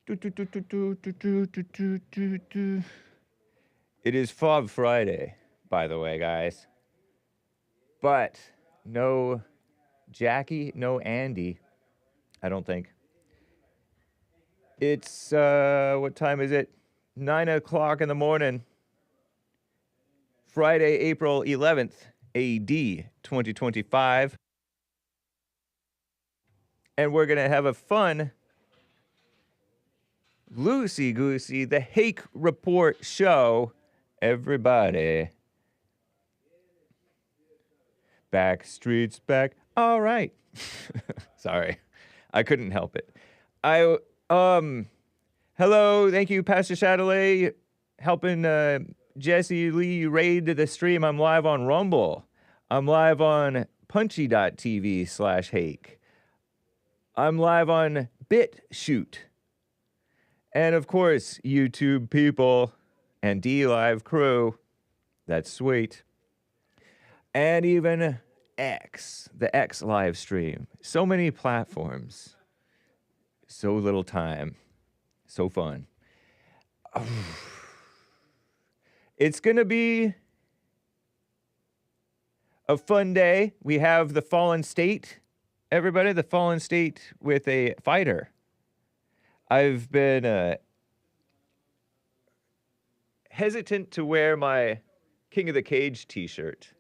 Do, do, do, do, do, do, do, do, do, do, do. It is Fob Friday, by the way, guys. But no Jackie, no Andy, I don't think. It's, what time is it? 9 o'clock in the morning. Friday, April 11th, AD 2025. And we're going to have a fun, loosey-goosey, the Hake Report show. Everybody. Backstreet's back. All right. Sorry. I couldn't help it. Hello. Thank you, Pastor Chatelet, helping Jesse Lee raid the stream. I'm live on Rumble. I'm live on punchy.tv/Hake. I'm live on BitChute. And of course, YouTube people and D-Live crew. That's sweet. And even X, the X live stream. So many platforms. So little time. So fun. It's going to be a fun day. We have the Fallen State. Everybody, the Fallen State with a fighter. I've been hesitant to wear my King of the Cage t-shirt.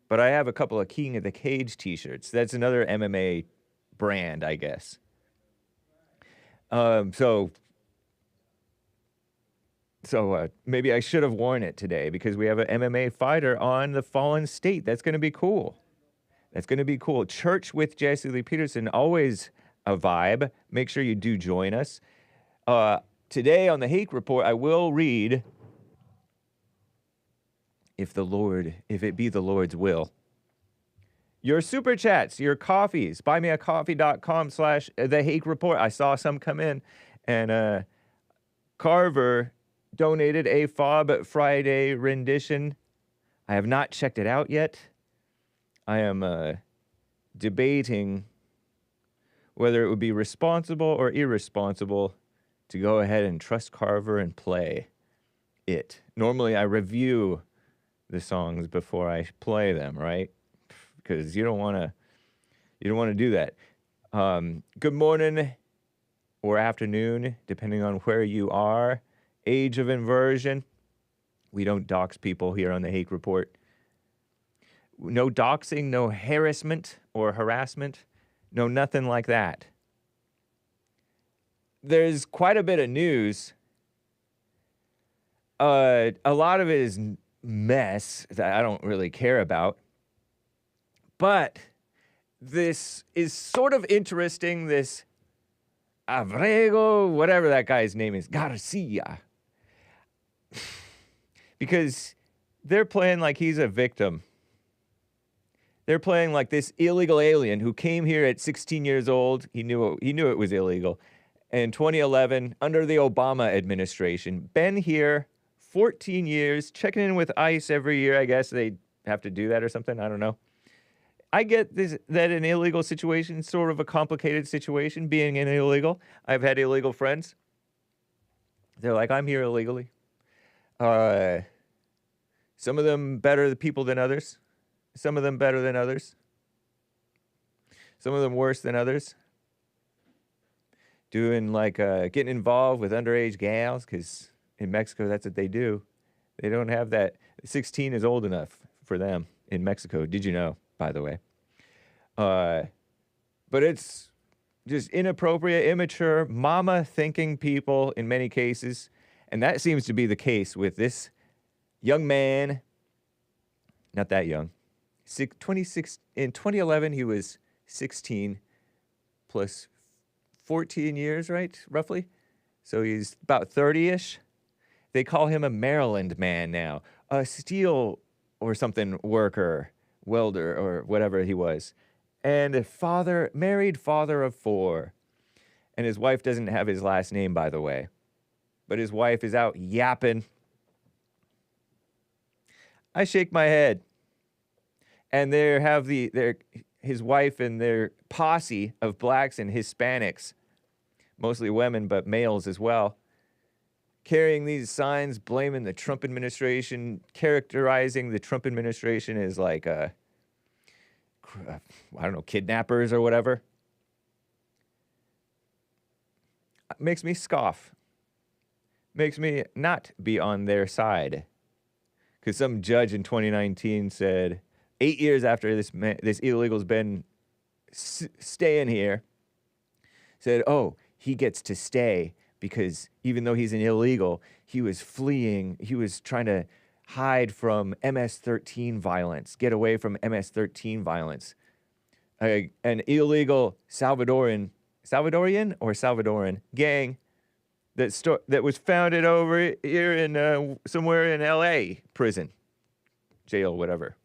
But I have a couple of King of the Cage t-shirts. That's another MMA brand, I guess. So maybe I should have worn it today because we have an MMA fighter on the Fallen State. That's going to be cool. That's going to be cool. Church with Jesse Lee Peterson, always a vibe. Make sure you do join us. Today on the Hake Report, I will read, if it be the Lord's will, your super chats, your coffees, buymeacoffee.com/the Hake Report. I saw some come in, and Carver donated a Fob Friday rendition. I have not checked it out yet. I am debating whether it would be responsible or irresponsible to go ahead and trust Carver and play it. Normally, I review the songs before I play them, right? Because you don't want to do that. Good morning or afternoon, depending on where you are. Age of inversion. We don't dox people here on the Hake Report. No doxing, no harassment or harassment. No, nothing like that. There's quite a bit of news. A lot of it is mess that I don't really care about. But this is sort of interesting, this Abrego, whatever that guy's name is, Garcia. Because they're playing like he's a victim. They're playing like this illegal alien who came here at 16 years old. He knew it was illegal. In 2011, under the Obama administration, been here 14 years, checking in with ICE every year. I guess they have to do that or something. I don't know. I get this, that an illegal situation is sort of a complicated situation, being an illegal. I've had illegal friends. They're like, I'm here illegally. Some of them better people than others. Some of them better than others. Some of them worse than others. Doing like, getting involved with underage gals, because in Mexico, that's what they do. They don't have that. 16 is old enough for them in Mexico. Did you know, by the way? But it's just inappropriate, immature, mama-thinking people in many cases. And that seems to be the case with this young man. Not that young. 26, in 2011, he was 16 plus 14 years, right? Roughly. So he's about 30-ish. They call him a Maryland man now. A steel or something worker, welder, or whatever he was. And a married father of 4. And his wife doesn't have his last name, by the way. But his wife is out yapping. I shake my head. And there have his wife and their posse of blacks and Hispanics mostly women, but males as well, carrying these signs, blaming the Trump administration, characterizing the Trump administration as like, I don't know, kidnappers or whatever. Makes me scoff. Makes me not be on their side. Because some judge in 2019 said, 8 years after this illegal's been staying here, said, oh, he gets to stay because even though he's an illegal, he was fleeing. He was trying to hide from MS-13 violence, get away from MS-13 violence. An illegal Salvadorian gang that was founded over here in somewhere in LA prison, jail, whatever.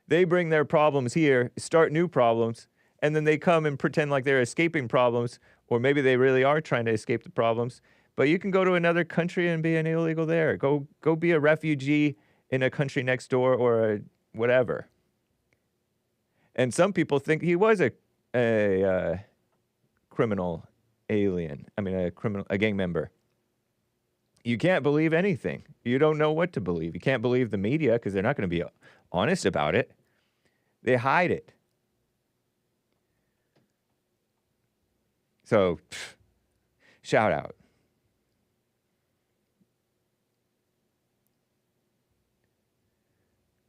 They bring their problems here, start new problems, and then they come and pretend like they're escaping problems, or maybe they really are trying to escape the problems. But you can go to another country and be an illegal there. Go be a refugee in a country next door or whatever. And some people think he was a criminal alien. I mean, a gang member. You can't believe anything. You don't know what to believe. You can't believe the media because they're not going to be honest about it. They hide it. So, shout out.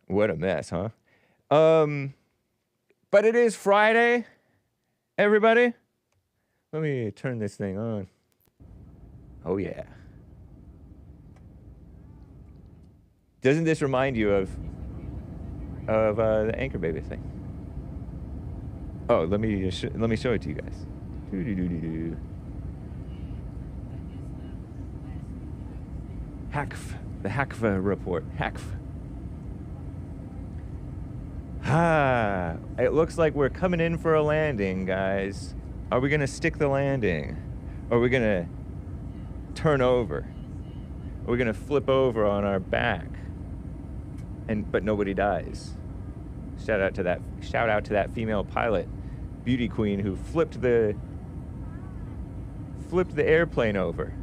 What a mess, huh? But it is Friday, everybody. Let me turn this thing on. Oh, yeah. Doesn't this remind you of the Anchor Baby thing? Oh, let me show it to you guys. The Hake Report. It looks like we're coming in for a landing, guys. Are we gonna stick the landing? Are we gonna turn over? Are we gonna flip over on our back? But nobody dies. Shout out to that female pilot, beauty queen, who flipped the airplane over.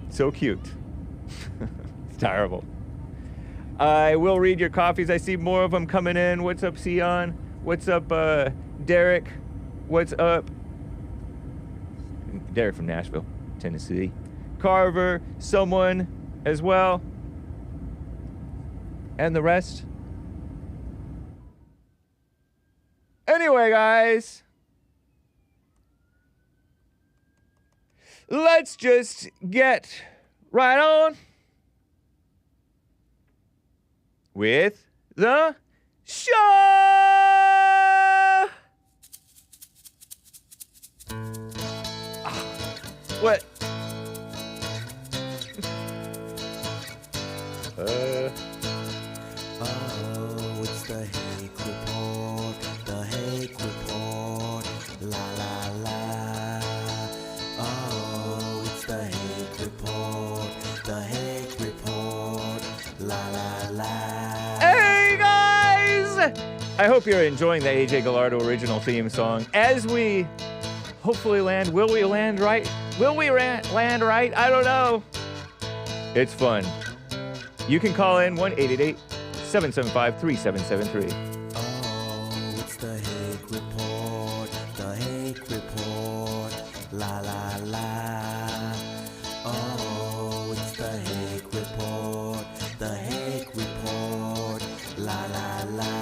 So cute. It's terrible. I will read your coffees. I see more of them coming in. What's up, Sion? What's up, Derek? What's up? Derek from Nashville, Tennessee. Carver, someone as well. And the rest. Anyway, guys. Let's just get right on with the show. What? Oh, it's the Hake Report, the Hake Report, la la la. Oh, it's the Hake Report, the Hake Report, la la la. Hey guys! I hope you're enjoying the AJ Gallardo original theme song. As we hopefully land, will we land right? Will we land right? I don't know. It's fun. You can call in 1-888-775-3773. Oh, it's the Hake Report, the Hake Report, la la la. Oh, it's the Hake Report, the Hake Report, la la la.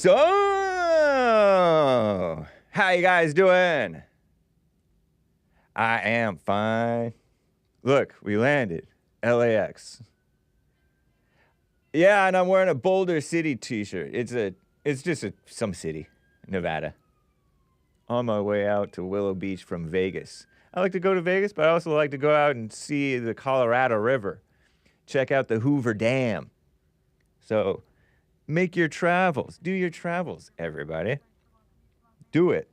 So, how you guys doing? I am fine. Look, we landed. LAX. Yeah, and I'm wearing a Boulder City t-shirt. It's just some city, Nevada. On my way out to Willow Beach from Vegas. I like to go to Vegas, but I also like to go out and see the Colorado River. Check out the Hoover Dam. So, make your travels. Do your travels, everybody. Do it.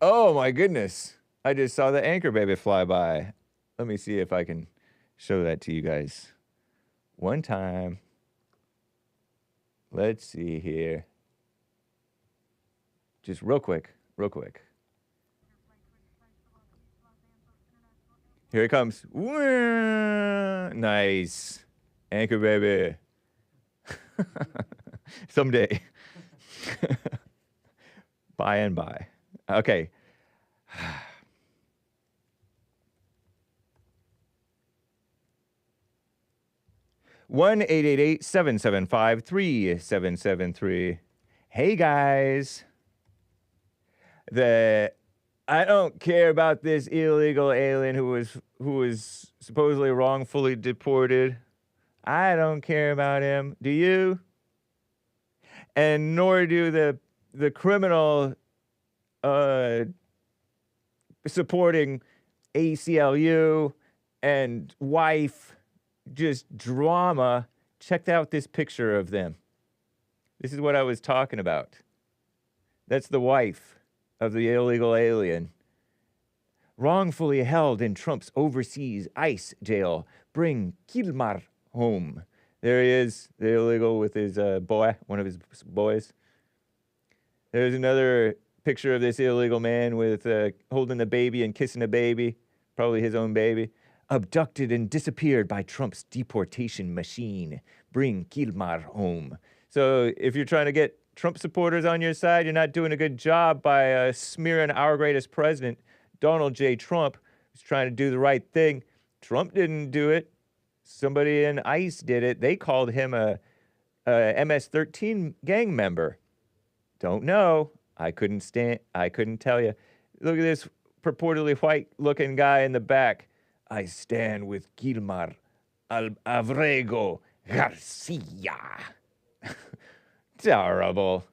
Oh my goodness. I just saw the Anchor Baby fly by. Let me see if I can show that to you guys one time. Let's see here. Just real quick, real quick. Here it comes. Nice. Anchor, baby. Someday. By and by. Okay. 1-888-775-3773. Hey guys. I don't care about this illegal alien who was supposedly wrongfully deported. I don't care about him. Do you? And nor do the criminal supporting ACLU and wife just drama. Check out this picture of them. This is what I was talking about. That's the wife of the illegal alien. Wrongfully held in Trump's overseas ICE jail. Bring Kilmar home. There he is, the illegal with his boy, one of his boys. There's another picture of this illegal man with holding the baby and kissing a baby, probably his own baby. Abducted and disappeared by Trump's deportation machine. Bring Kilmar home. So if you're trying to get Trump supporters on your side, you're not doing a good job by smearing our greatest president, Donald J. Trump, who's trying to do the right thing. Trump didn't do it. Somebody in ICE did it. They called him a MS-13 gang member. Don't know. I couldn't tell you. Look at this purportedly white-looking guy in the back. I stand with Gilmar Alvrego Garcia. Terrible.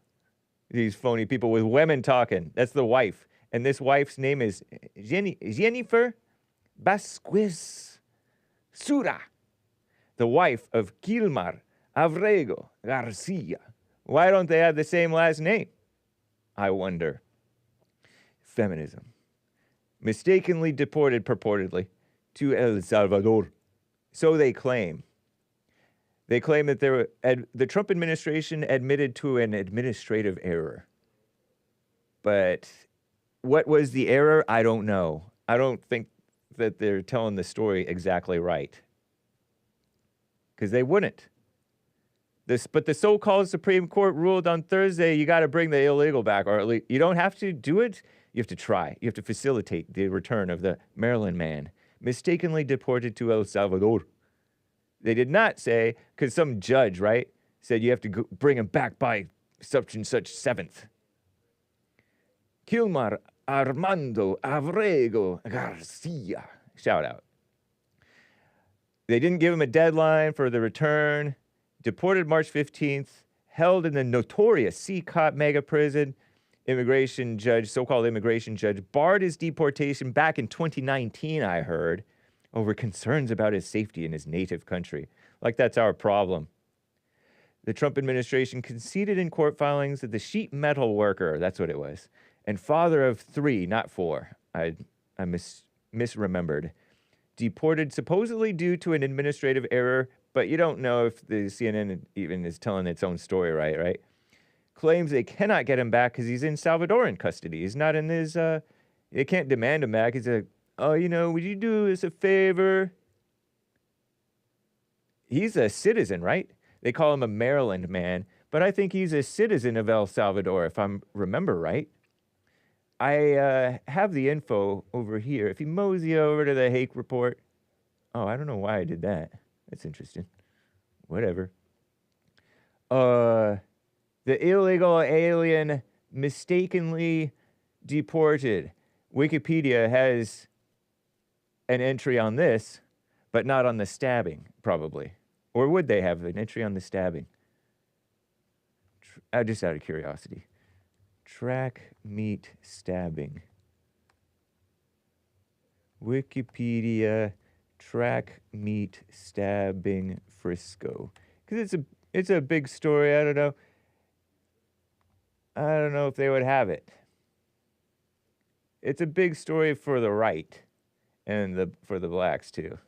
These phony people with women talking. That's the wife. And this wife's name is Jennifer Basquez Sura, the wife of Gilmar Alvrego Garcia. Why don't they have the same last name? I wonder. Feminism. Mistakenly deported, purportedly, to El Salvador. So they claim. They claim that the Trump administration admitted to an administrative error. But what was the error? I don't know. I don't think that they're telling the story exactly right. Because they wouldn't. But the so-called Supreme Court ruled on Thursday, you got to bring the illegal back, or at least you don't have to do it. You have to try. You have to facilitate the return of the Maryland man mistakenly deported to El Salvador. They did not say, because some judge, right, said you have to bring him back by such and such 7th. Kilmar Armando Avrego Garcia. Shout out. They didn't give him a deadline for the return. Deported March 15th. Held in the notorious C-Cop mega prison. Immigration judge, so-called immigration judge, barred his deportation back in 2019, I heard, over concerns about his safety in his native country. Like that's our problem. The Trump administration conceded in court filings that the sheet metal worker, that's what it was, and father of 3, not 4, I misremembered, deported supposedly due to an administrative error, but you don't know if the CNN even is telling its own story right? Claims they cannot get him back because he's in Salvadoran custody. He's not in his, they can't demand him back. He's like, oh, would you do us a favor? He's a citizen, right? They call him a Maryland man, but I think he's a citizen of El Salvador, if I remember right. I have the info over here. If you mosey over to the Hake Report. Oh, I don't know why I did that. That's interesting. Whatever. The illegal alien mistakenly deported. Wikipedia has an entry on this, but not on the stabbing, probably. Or would they have an entry on the stabbing? Just out of curiosity. Track meet stabbing. Wikipedia track meet stabbing Frisco. Because it's a big story. I don't know if they would have it. It's a big story for the right and for the blacks too,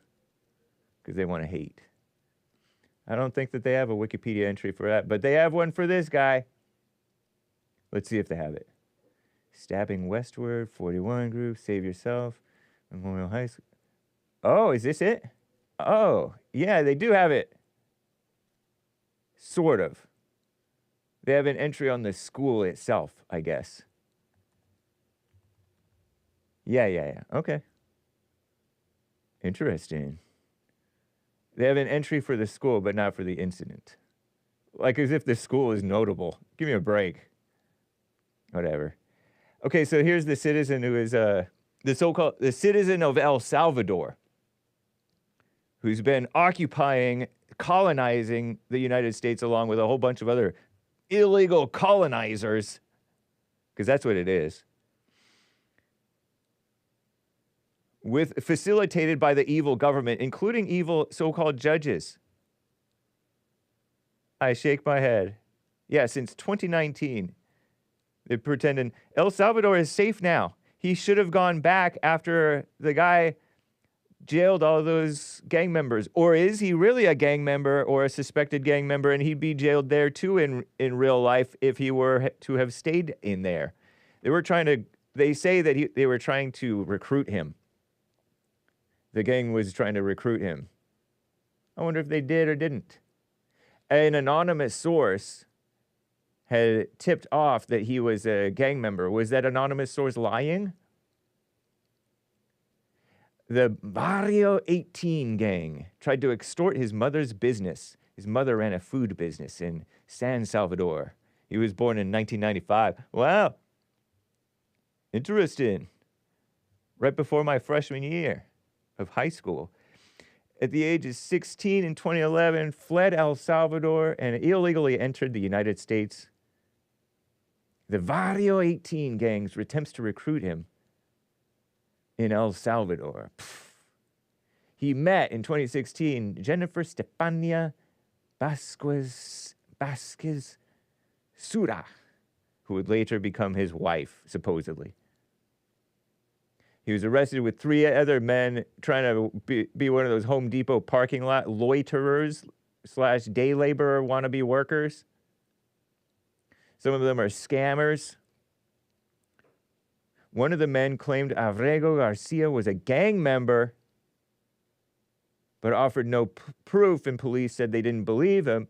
because they want to hate. I don't think that they have a Wikipedia entry for that, but they have one for this guy. Let's see if they have it. Stabbing westward, 41 group, save yourself, Memorial High School. Oh, is this it? Oh, yeah, they do have it. Sort of. They have an entry on the school itself, I guess. Yeah. Okay. Interesting. They have an entry for the school, but not for the incident. Like as if the school is notable. Give me a break. Whatever. Okay, so here's the citizen who is the citizen of El Salvador, who's been occupying, colonizing the United States along with a whole bunch of other illegal colonizers, because that's what it is. Facilitated by the evil government, including evil so-called judges. I shake my head. Yeah, since 2019, they're pretending El Salvador is safe now. He should have gone back after the guy jailed all those gang members. Or is he really a gang member or a suspected gang member, and he'd be jailed there too in real life if he were to have stayed in there? They say that they were trying to recruit him. The gang was trying to recruit him. I wonder if they did or didn't. An anonymous source had tipped off that he was a gang member. Was that anonymous source lying? The Barrio 18 gang tried to extort his mother's business. His mother ran a food business in San Salvador. He was born in 1995. Wow. Interesting. Right before my freshman year of high school. At the age of 16 in 2011, fled El Salvador and illegally entered the United States. The Barrio 18 gangs attempts to recruit him in El Salvador. He met in 2016 Jennifer Stefania Vasquez Sura, who would later become his wife, supposedly. He was arrested with 3 other men trying to be one of those Home Depot parking lot loiterers / day laborer wannabe workers. Some of them are scammers. One of the men claimed Avrego Garcia was a gang member, but offered no proof, and police said they didn't believe him.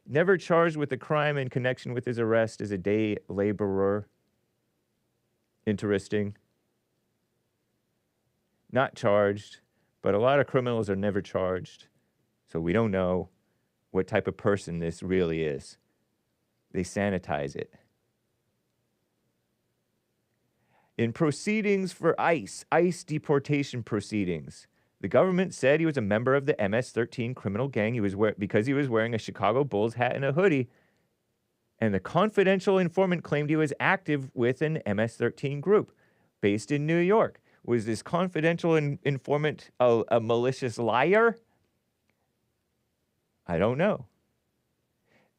Never charged with the crime in connection with his arrest as a day laborer. Interesting. Not charged, but a lot of criminals are never charged. So we don't know what type of person this really is. They sanitize it. In proceedings for ICE deportation proceedings, the government said he was a member of the MS-13 criminal gang because he was wearing a Chicago Bulls hat and a hoodie. And the confidential informant claimed he was active with an MS-13 group based in New York. Was this confidential informant a malicious liar? I don't know.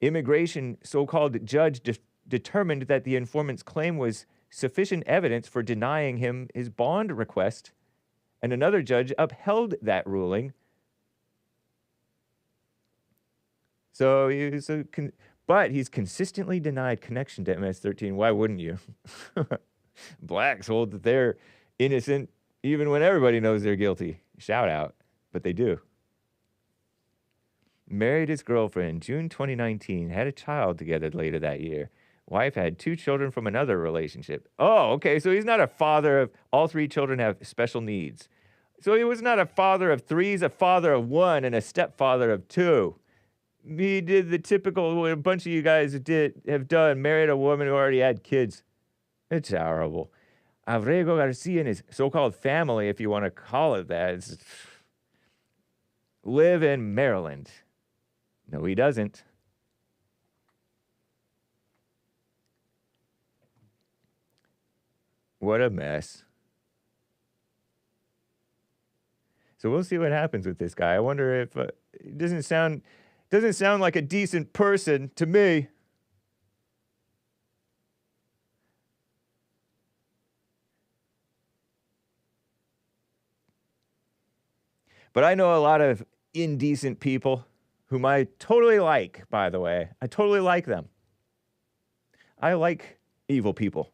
Immigration so-called judge determined that the informant's claim was sufficient evidence for denying him his bond request, and another judge upheld that ruling. So but he's consistently denied connection to MS-13. Why wouldn't you? Blacks hold that they're innocent even when everybody knows they're guilty. Shout out, but they do. Married his girlfriend June 2019, had a child together later that year. Wife had 2 children from another relationship. Oh, okay, so he's not a father of, all 3 children have special needs. So he was not a father of 3, he's a father of 1 and a stepfather of 2. He did the typical, what a bunch of you guys have done, married a woman who already had kids. It's horrible. Avrego Garcia and his so-called family, if you want to call it that, live in Maryland. No, he doesn't. What a mess. So we'll see what happens with this guy. I wonder if it doesn't sound like a decent person to me. But I know a lot of indecent people whom I totally like, by the way. I totally like them. I like evil people.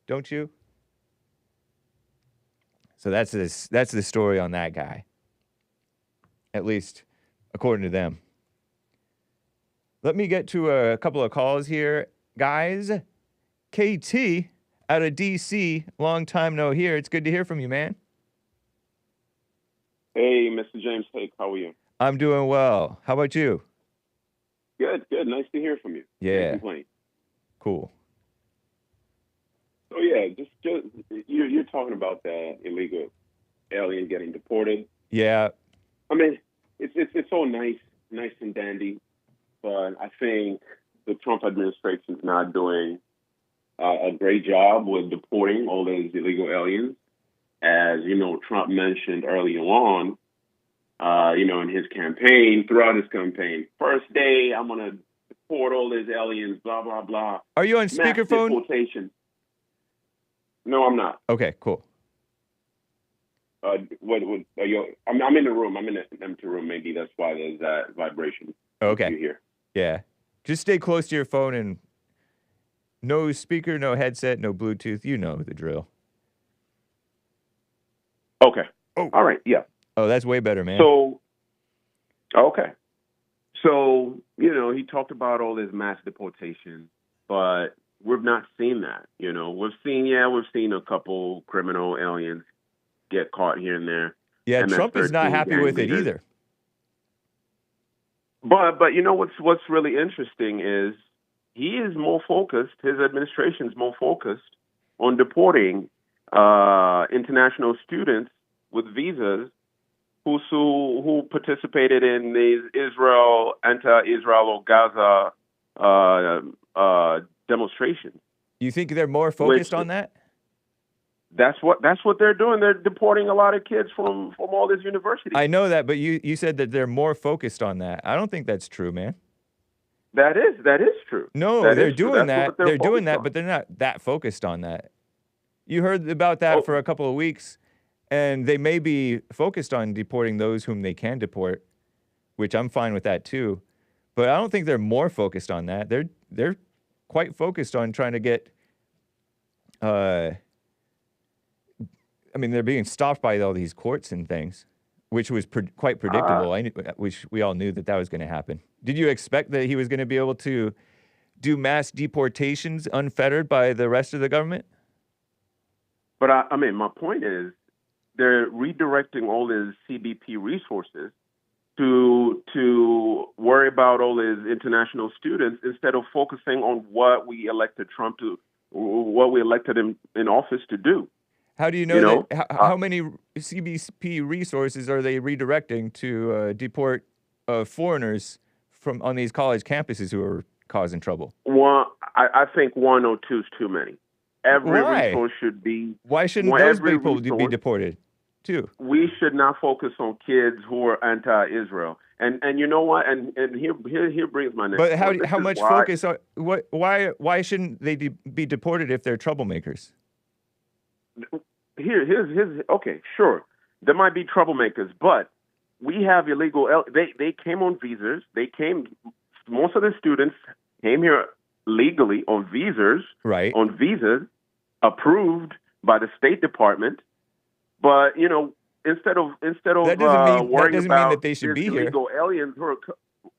Don't you? So that's the story on that guy. At least according to them. Let me get to a couple of calls here, guys. KT out of DC, long time no hear. It's good to hear from you, man. Hey, Mr. James Hake, how are you? I'm doing well. How about you? Good, good. Nice to hear from you. Yeah. Can't complain. Cool. So yeah, just you're talking about the illegal alien getting deported. Yeah. I mean, it's all nice and dandy, but I think the Trump administration is not doing a great job with deporting all those illegal aliens. As you know, Trump mentioned earlier on, in his campaign, throughout his campaign, first day, I'm going to deport all these aliens, blah, blah, blah. Are you on Mass speakerphone? deportation. No, I'm not. Okay, cool. What are you? I'm in the room. I'm in an empty room. Maybe that's why there's that vibration. Okay. You hear? Yeah. Just stay close to your phone and no speaker, no headset, no Bluetooth. You know the drill. Okay. Oh. All right. Yeah. Oh, that's way better, man. So, okay. So, he talked about all this mass deportation, but we've not seen that. We've seen a couple criminal aliens get caught here and there. Yeah, Trump is not happy with it either. But you know what's really interesting is he is more focused, his administration is more focused on deporting international students with visas who participated in these anti-Israel or Gaza demonstrations. You think they're more focused on that? That's what they're doing. They're deporting a lot of kids from all these universities. I know that, but you said that they're more focused on that. I don't think that's true, man. That is true. No, they're doing that. They're doing that, on. but they're not that focused on that. You heard about that for a couple of weeks, and they may be focused on deporting those whom they can deport, which I'm fine with that too. But I don't think they're more focused on that. They're quite focused on trying to get. They're being stopped by all these courts and things, which was quite predictable. Which we all knew that was going to happen. Did you expect that he was going to be able to do mass deportations unfettered by the rest of the government? But my point is, they're redirecting all these CBP resources to worry about all these international students instead of focusing on what we elected him in office to do. How do you know that? How many CBP resources are they redirecting to deport foreigners on these college campuses who are causing trouble? Well, I think one or two is too many. Every Why? resource should be. Why shouldn't those people be deported too? We should not focus on kids who are anti-Israel. And you know what? And here brings my next. But point. how much focus on why shouldn't they be deported if they're troublemakers? Here's okay, sure. There might be troublemakers, but we have illegal. They came on visas. Most of the students came here legally on visas. Right. On visas approved by the State Department. But instead of that doesn't worrying mean about that they should be here. Illegal aliens who are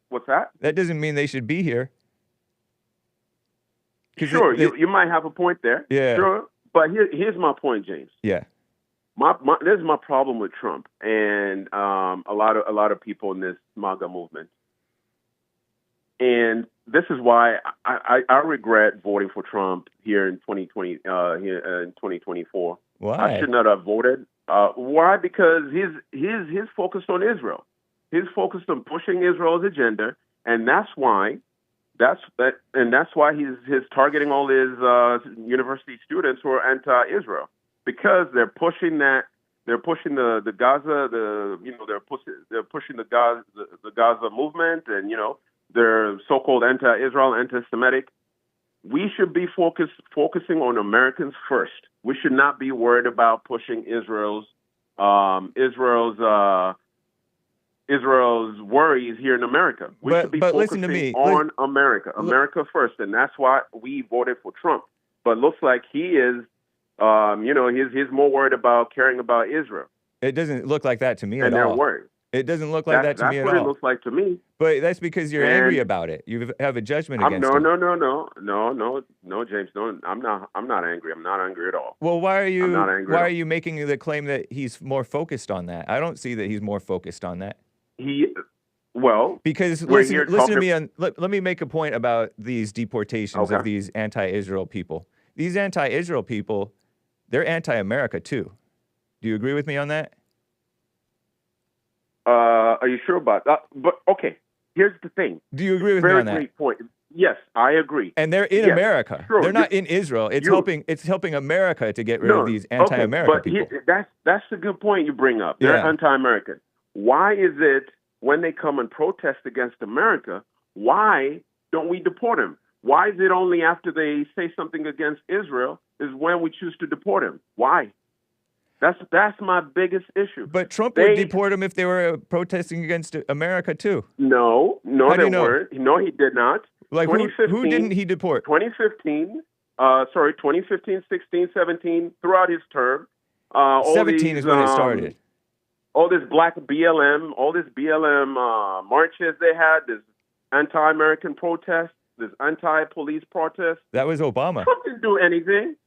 what's that? That doesn't mean they should be here. Sure, you might have a point there. Yeah. Sure. But here's my point, James. Yeah. This is my problem with Trump and a lot of people in this MAGA movement. And this is why I regret voting for Trump here in 2020 here in 2024. Why? I should not have voted. Why? Because he's focused on Israel. He's focused on pushing Israel's agenda, and that's why he's targeting all his university students who are anti-Israel, because they're pushing the Gaza, they're pushing the Gaza movement, and they're so-called anti-Israel, anti-Semitic. We should be focusing on Americans first. We should not be worried about pushing Israel's worries here in America. We should be focusing on America first, and that's why we voted for Trump. but looks like he is, he's more worried about caring about Israel. It doesn't look like that to me at and they're all. worried. It doesn't look like that to me at all. That's what it looks like to me. But that's because you're And angry about it. You have a judgment against him. No, James. No, I'm not angry. I'm not angry at all. Well, why are you? I'm not angry why at are all. you making the claim that he's more focused on that? I don't see that he's more focused on that. Because listen to me. Let me make a point about these deportations of these anti-Israel people. These anti-Israel people, they're anti-America too. Do you agree with me on that? Are you sure about that? But okay, here's the thing. Do you agree with me on that? Very great point. Yes, I agree. And they're in America. Sure. They're not in Israel. It's helping America to get rid of these anti-American people. That's a good point you bring up. They're anti-American. Why is it when they come and protest against America, why don't we deport them? Why is it only after they say something against Israel is when we choose to deport them? Why? That's my biggest issue. But Trump would deport them if they were protesting against America too. No, they weren't. No, he did not. Like who didn't he deport? 2015, 16, 17, throughout his term. 17 is when it started. All this black BLM, marches they had, this anti-American protest, this anti-police protest. That was Obama. Trump didn't do anything.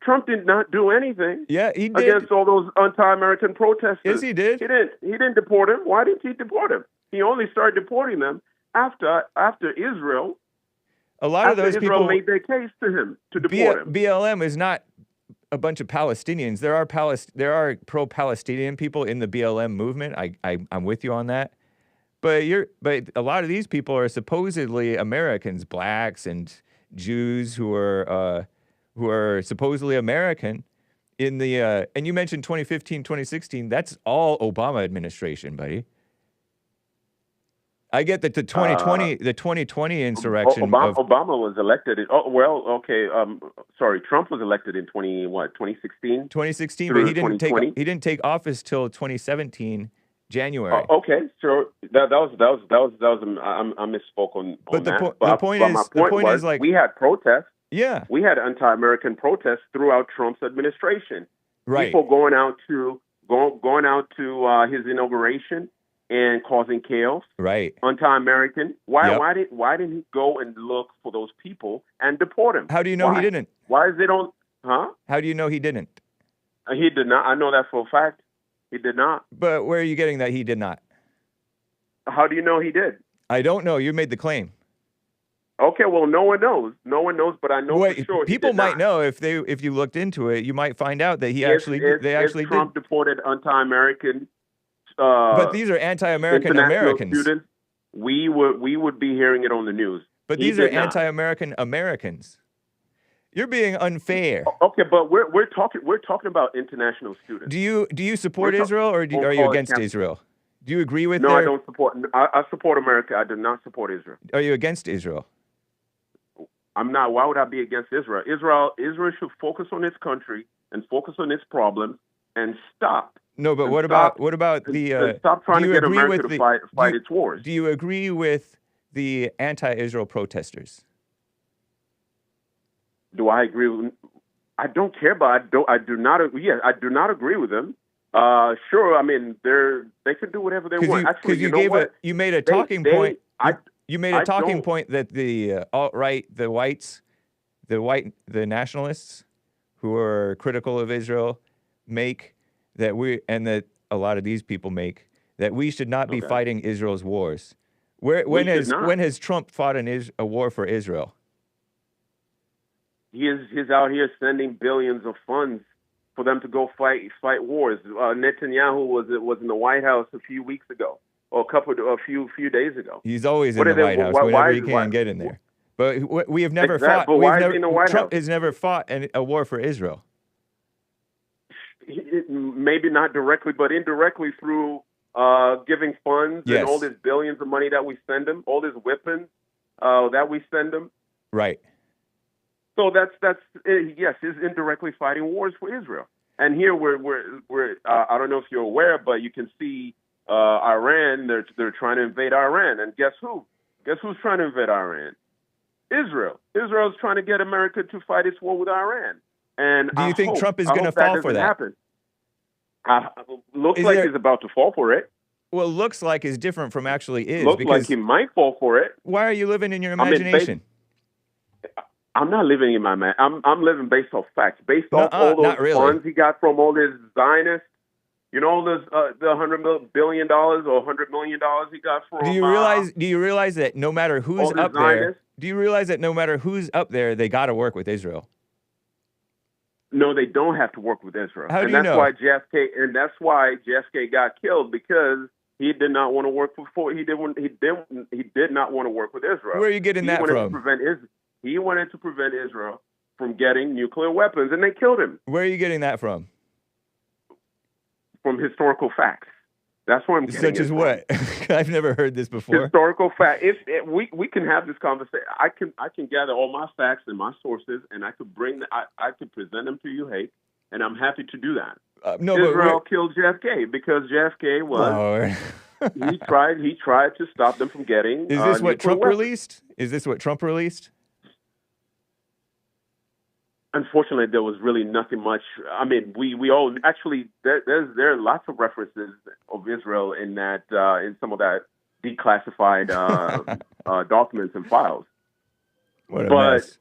Trump did not do anything. Yeah, he did. Against all those anti-American protesters. Yes, he did. He didn't deport him. Why didn't he deport him? He only started deporting them after Israel. A lot of those Israel people made their case to him to deport him. BLM is not a bunch of Palestinians. There are pro-Palestinian people in the BLM movement. I'm with you on that. But a lot of these people are supposedly Americans, blacks and Jews who are supposedly American in the and you mentioned 2015, 2016. That's all Obama administration, buddy. I get that the 2020 insurrection. Obama was elected. Trump was elected in 2016. 2016, but he didn't take office till 2017 January. Okay, sure. That was I misspoke on but that. The point is like we had protests. Yeah, we had anti-American protests throughout Trump's administration. Right, people going out to his inauguration and causing chaos. Right, anti-American. Why didn't he go and look for those people and deport them? How do you know he didn't? Why is it on? Huh? How do you know he didn't? He did not. I know that for a fact. He did not. But where are you getting that he did not? How do you know he did? I don't know. You made the claim. Okay, well, no one knows. No one knows, but I know for sure. People might know if you looked into it. You might find out that Trump deported anti-American. But these are anti-American Americans. Students, we would be hearing it on the news. But these are anti-American Americans. You're being unfair. Okay, but we're talking about international students. Do you support Israel or are you against Israel? Do you agree with? No, I don't support. I support America. I do not support Israel. Are you against Israel? I'm not. Why would I be against Israel? Israel should focus on its country and focus on its problems and stop. No, but what about the? Stop trying to get America to fight its wars. Do you agree with the anti-Israel protesters? Do I agree with? I don't care, but I do not. Yeah, I do not agree with them. Sure. I mean, they can do whatever they want. Actually, you made a talking point. You made a talking point that the alt-right, the nationalists who are critical of Israel that a lot of these people make, that we should not be fighting Israel's wars. When has Trump fought a war for Israel? He's out here sending billions of funds for them to go fight wars. Netanyahu was in the White House a few weeks ago, or a few days ago. He's always in the White House whenever he can get in there. But we have never fought. But why is he in the White Trump House? has never fought a war for Israel. Maybe not directly, but indirectly through giving funds and all this billions of money that we send them, all these weapons that we send them. Right. So that's yes, he's indirectly fighting wars for Israel. And here we're I don't know if you're aware, but you can see Iran. They're trying to invade Iran, and guess who? Guess who's trying to invade Iran? Israel. Israel's trying to get America to fight its war with Iran. And Do you think Trump is going to fall for that? Happen. Looks like he's about to fall for it. Well, looks like is different from actually is. Looks because like he might fall for it. Why are you living in your imagination? I'm not living in my man. I'm living based off facts, based off all those funds he got from all his Zionists. You know, the $100 billion or $100 million he got from. Do you realize that no matter who's up there, do you realize that no matter who's up there, they got to work with Israel? No, they don't have to work with Israel. How do you know? That's why JFK got killed, because he did not want to work he did not want to work with Israel. Where are you getting that from? He wanted to prevent Israel from getting nuclear weapons, and they killed him. Where are you getting that from? From historical facts. That's where I'm getting Such as what? I've never heard this before. Historical fact. If we can have this conversation, I can gather all my facts and my sources, and I could I could present them to you, Hake, and I'm happy to do that. Israel killed JFK because JFK was he tried to stop them from getting. Is this what Trump released? Is this what Trump released? Unfortunately, there was really nothing much. I mean, we all actually there are lots of references of Israel in that in some of that declassified documents and files. What a mess.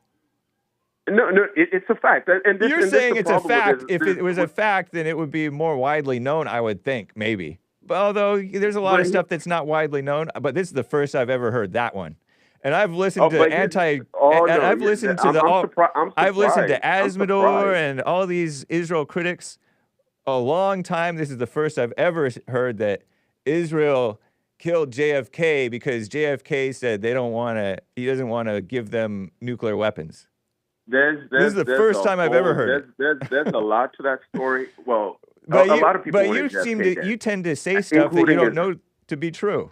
No, it's a fact. You're saying it's a fact. If it was a fact, then it would be more widely known, I would think, maybe. But although there's a lot of stuff that's not widely known, but this is the first I've ever heard that one. And I've listened to I've listened to I've listened to Asmodor and all these Israel critics a long time. This is the first I've ever heard that Israel killed JFK because JFK said he doesn't want to give them nuclear weapons. This is the first time I've ever heard it. There's a lot to that story. Well, a lot of people. But you tend to say stuff that you don't know to be true.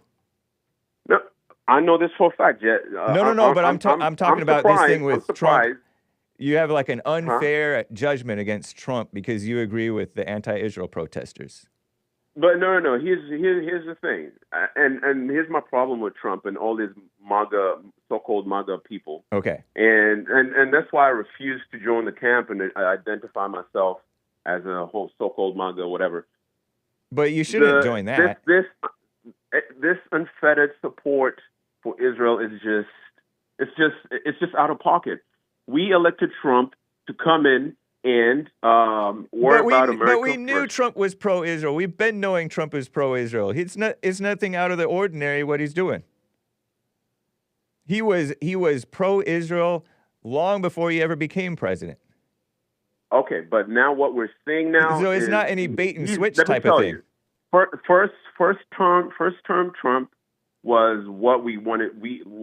No. I know this for a fact, Jet. But I'm talking about this thing with Trump. You have like an unfair judgment against Trump because you agree with the anti-Israel protesters. But no. Here's the thing, and here's my problem with Trump and all these so-called MAGA people. Okay. And that's why I refuse to join the camp and identify myself as a whole so-called MAGA, whatever. But you shouldn't join that. This unfettered support for Israel is just out of pocket. We elected Trump to come in and worry about America. But we knew Trump was pro-Israel. We've been knowing Trump is pro-Israel. It's nothing out of the ordinary what he's doing. He was pro-Israel long before he ever became president. Okay, but now what we're seeing now so it's not any bait and switch type of thing. First term Trump was what we wanted.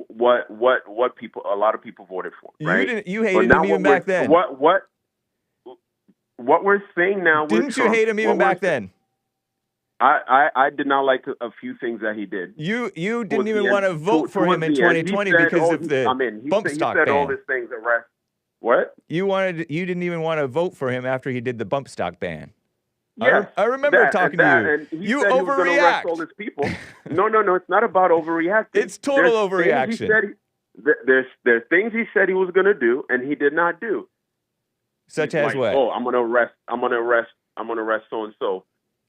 What a lot of people voted for. Right? You hated him even back then. What we're seeing now? Didn't you hate him even back then? I did not like a few things that he did. You didn't even want to vote for him in 2020 because of the bump stock ban. He said all these things. What? You didn't even want to vote for him after he did the bump stock ban. Yes, I remember talking to you. You overreact. All these people. No. It's not about overreacting. It's total overreaction. There's things he said he was going to do, and he did not do. Such as what? Oh, I'm going to arrest so and so.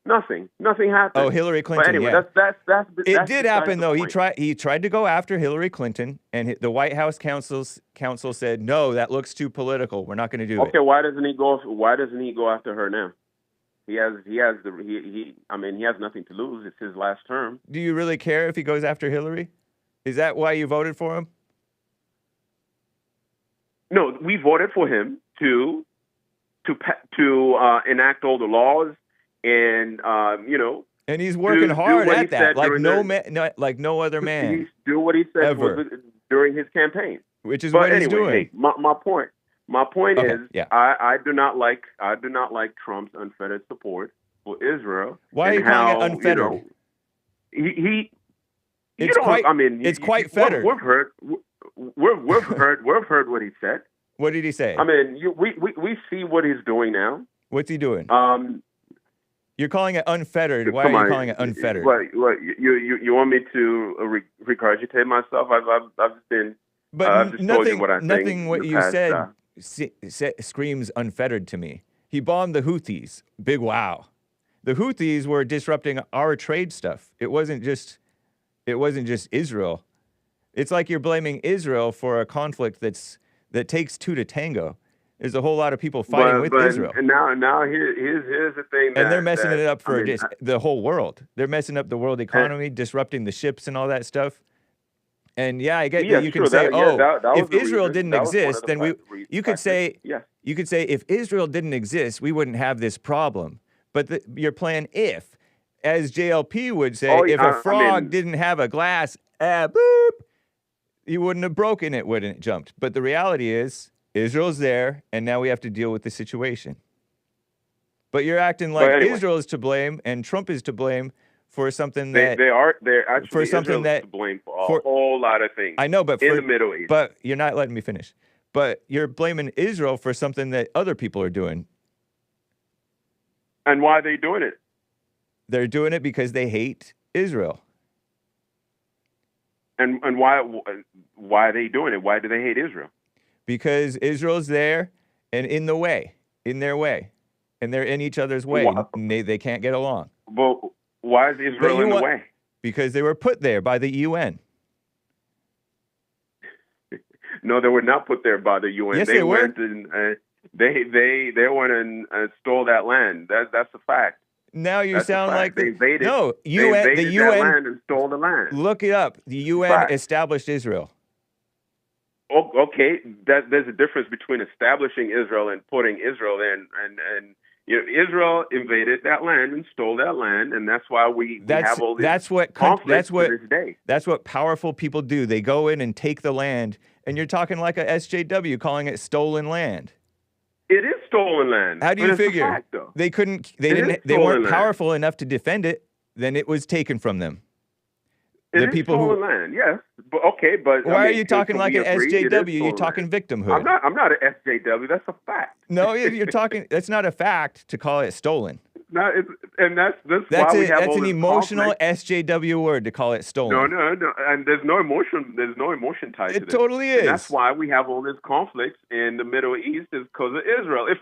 Nothing happened. Oh, Hillary Clinton. But anyway, yeah. that's it did happen though. He tried to go after Hillary Clinton, and the White House counsel said no. That looks too political. We're not going to do it. Okay, why doesn't he go after her now? He has nothing to lose. It's his last term. Do you really care if he goes after Hillary? Is that why you voted for him? No, we voted for him to enact all the laws and And he's working hard at that, like no other man. He's do what he said during his campaign, which is what he's doing. Hey, my point is, I do not like Trump's unfettered support for Israel. Why are you calling it unfettered? It's quite fettered. We've heard what he said. What did he say? I mean, we see what he's doing now. What's he doing? You're calling it unfettered. Why are you calling it unfettered? What you want me to regurgitate myself? I've been But I've just told you nothing, what I think nothing in what the you past, said screams unfettered to me. He bombed the Houthis. Big wow. The Houthis were disrupting our trade stuff. It wasn't just Israel. It's like you're blaming Israel for a conflict that takes two to tango. There's a whole lot of people fighting with Israel. Now here's the thing. And they're messing it up for I mean, the whole world. They're messing up the world economy, disrupting the ships and all that stuff. And yeah, I get that you can say, if Israel didn't exist, then you could say if Israel didn't exist, we wouldn't have this problem. But you're playing if, as JLP would say, if a frog didn't have a glass, boop, you wouldn't have broken it, wouldn't it jumped. But the reality is, Israel's there, and now we have to deal with the situation. But you're acting like Israel is to blame and Trump is to blame for something that they're actually for something Israel is to blame for a whole lot of things. I know, but in the Middle East. But you're not letting me finish. But you're blaming Israel for something that other people are doing. And why are they doing it? They're doing it because they hate Israel. And why are they doing it? Why do they hate Israel? Because Israel's there and in their way, and they're in each other's way. And they can't get along. But why is Israel in the way? Because they were put there by the UN. No, they were not put there by the UN. Yes, they were. Went and they went and stole that land. That's a fact. Now you sound like they invaded. No, the UN that land and stole the land. Look it up. The UN established Israel. Oh, okay, there's a difference between establishing Israel and putting Israel in, and Israel invaded that land and stole that land, and that's why we have all these conflicts to this day. That's what powerful people do. They go in and take the land, and you're talking like a SJW, calling it stolen land. It is stolen land. How do you figure? Fact, they weren't powerful enough to defend it. Then it was taken from them. It is stolen land, yes. But why are you talking like an SJW? You're talking victimhood. I'm not an SJW. That's a fact. No, you're talking. That's not a fact to call it stolen. That's why we have that's all an this emotional conflict. SJW word to call it stolen. No, and there's no emotion. There's no emotion tied to this. It totally is. And that's why we have all this conflicts in the Middle East is because of Israel. If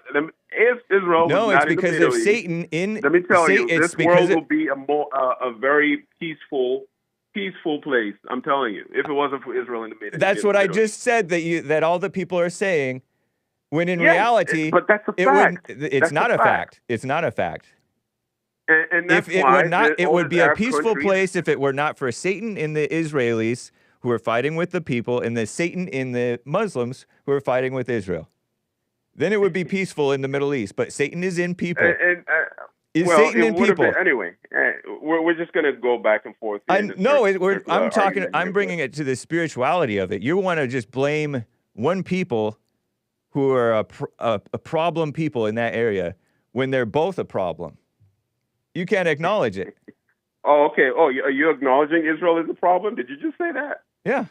Israel was not in the Middle East, Satan in. Let me tell you, this world will be a very peaceful place. I'm telling you, if it wasn't for Israel in the Middle East. That's what I just said that all the people are saying. When in reality, but that's a fact. It's not a fact. It's not a fact. And that's it would be a peaceful place if it were not for Satan in the Israelis who are fighting with the people and the Satan in the Muslims who are fighting with Israel. Then it would be peaceful in the Middle East. But Satan is in people. Satan in people? Anyway, we're just going to go back and forth. I'm bringing it to the spirituality of it. You want to just blame one people who are a problem people in that area when they're both a problem. You can't acknowledge it. Oh, okay. Oh, are you acknowledging Israel is a problem? Did you just say that? Yeah.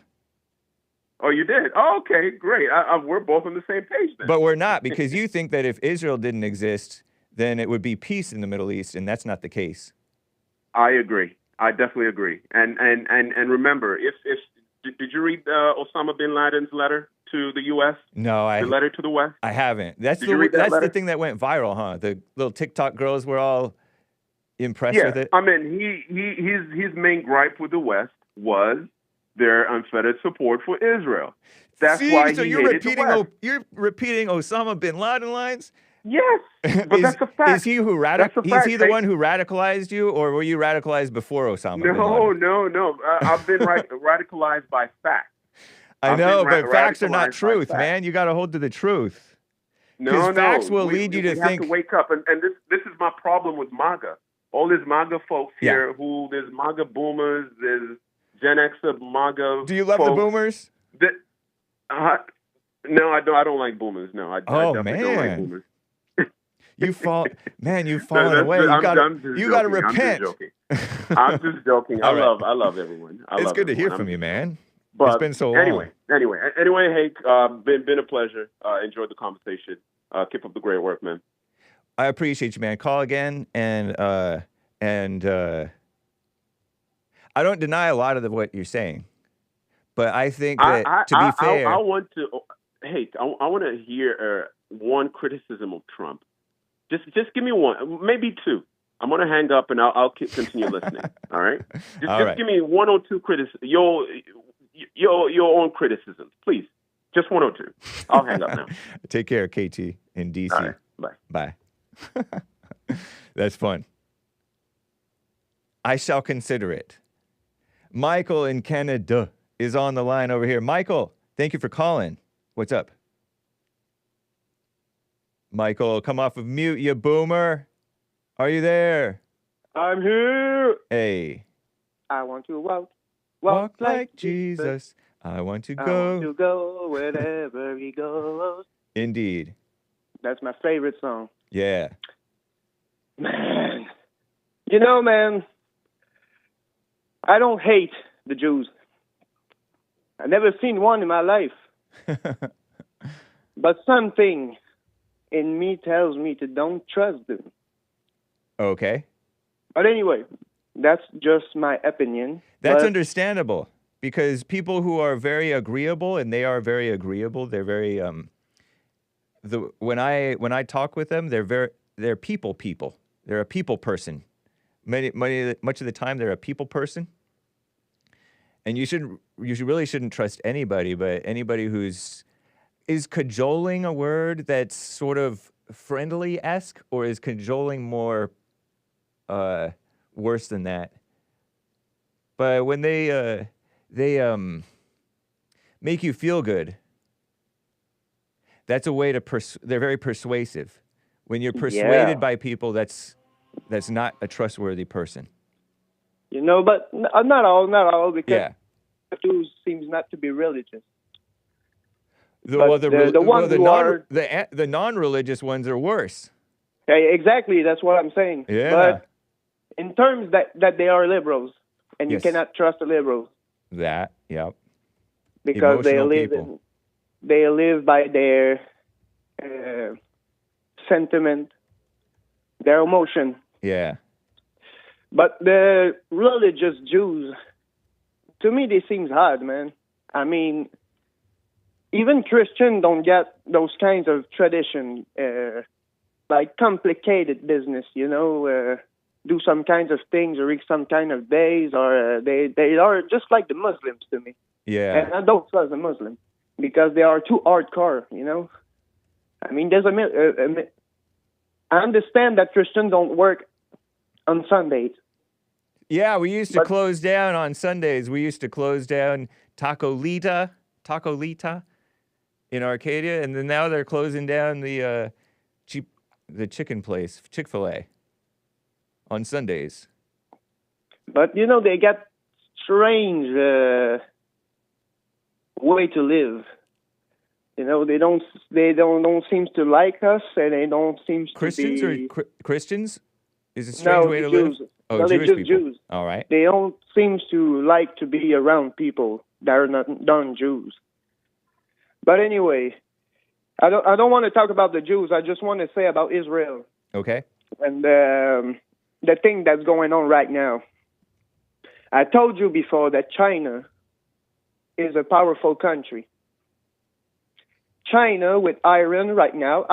Oh, you did? Oh, okay, great. We're both on the same page then. But we're not, because you think that if Israel didn't exist, then it would be peace in the Middle East, and that's not the case. I agree. I definitely agree. And remember, did you read Osama bin Laden's letter to the U.S.? No, the letter to the West. I haven't. That's the thing that went viral, huh? The little TikTok girls were all impressed with it. I mean, his main gripe with the West was their unfettered support for Israel. That's why he hated the West. You're repeating Osama bin Laden lines. Yes, but that's a fact. Is he the one who radicalized you, or were you radicalized before Osama bin Laden? No. I've been radicalized by facts. I know, but facts are not truth, man. You got to hold to the truth. No. Facts will lead you to think. We have to wake up, and this is my problem with MAGA. All these MAGA folks here, there's MAGA boomers, there's Gen Xer MAGA. Do you love the boomers? No, I don't. I don't like boomers. No, I definitely don't like boomers. You've fallen away. You got to repent. I'm just joking. I love everyone. It's good to hear from you, man. But it's been so long. Anyway, Hake, been a pleasure. Enjoyed the conversation. Keep up the great work, man. I appreciate you, man. Call again, and I don't deny a lot of what you're saying, But I think that, to be fair, I want to. Hey, I want to hear one criticism of Trump. Just give me one, maybe two. I'm gonna hang up and I'll continue listening. All right. Just give me one or two your own criticisms, please. Just one or two. I'll hang up now. Take care, KT in DC. All right, bye. That's fun. I shall consider it. Michael in Canada is on the line over here. Michael, thank you for calling. What's up? Michael, come off of mute, you boomer. Are you there? I'm here. Hey. I want to walk like Jesus. I want to go. I want to go wherever he goes. Indeed. That's my favorite song. Yeah. Man. You know, man, I don't hate the Jews. I've never seen one in my life. But something in me tells me to don't trust them. Okay. But anyway, that's just my opinion. That's understandable, because people who are very agreeable, and they are very agreeable, they're very when I talk with them, they're people. They're a people person. Much of the time they're a people person. And you really shouldn't trust anybody, but anybody is cajoling a word that's sort of friendly-esque, or is cajoling more worse than that? But when they make you feel good, that's a way to they're very persuasive. When you're persuaded by people, that's not a trustworthy person. You know, but not all, because the Jews seems not to be religious. The non-religious ones are worse. Okay, exactly, that's what I'm saying. Yeah. But in terms that they are liberals, and you cannot trust the liberals. That, yep. Because they live by their sentiment, their emotion. Yeah. But the religious Jews, to me, they seem hard, man. I mean, even Christians don't get those kinds of tradition, like complicated business, you know, do some kinds of things or reach some kind of days, or they are just like the Muslims to me. Yeah. And I don't trust the Muslim because they are too hardcore, you know. I mean, I understand that Christians don't work on Sundays. Yeah, we used to close down on Sundays. We used to close down Tacolita in Arcadia, and then now they're closing down the chicken place, Chick-fil-A, on Sundays. But you know, they got strange way to live. You know, they don't seem to like us, and they don't seem to Christians be... or Christians? Is it a strange way to live? Oh, no, Jewish they're people. Jews. All right. They don't seem to like to be around people that are not non-Jews. But anyway, I don't want to talk about the Jews. I just want to say about Israel. Okay. And the thing that's going on right now. I told you before that China is a powerful country. China with Iran right now,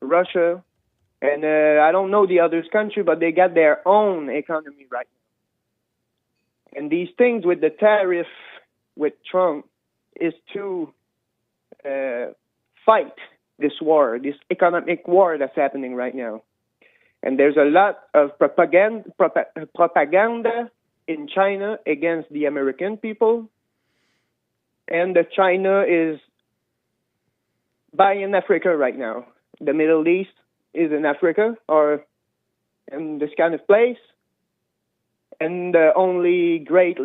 Russia, and I don't know the other country, but they got their own economy right now. And these things with the tariff with Trump is to fight this war, this economic war that's happening right now. And there's a lot of propaganda in China against the American people. And China is buying Africa right now. The Middle East is in Africa or in this kind of place. And the only great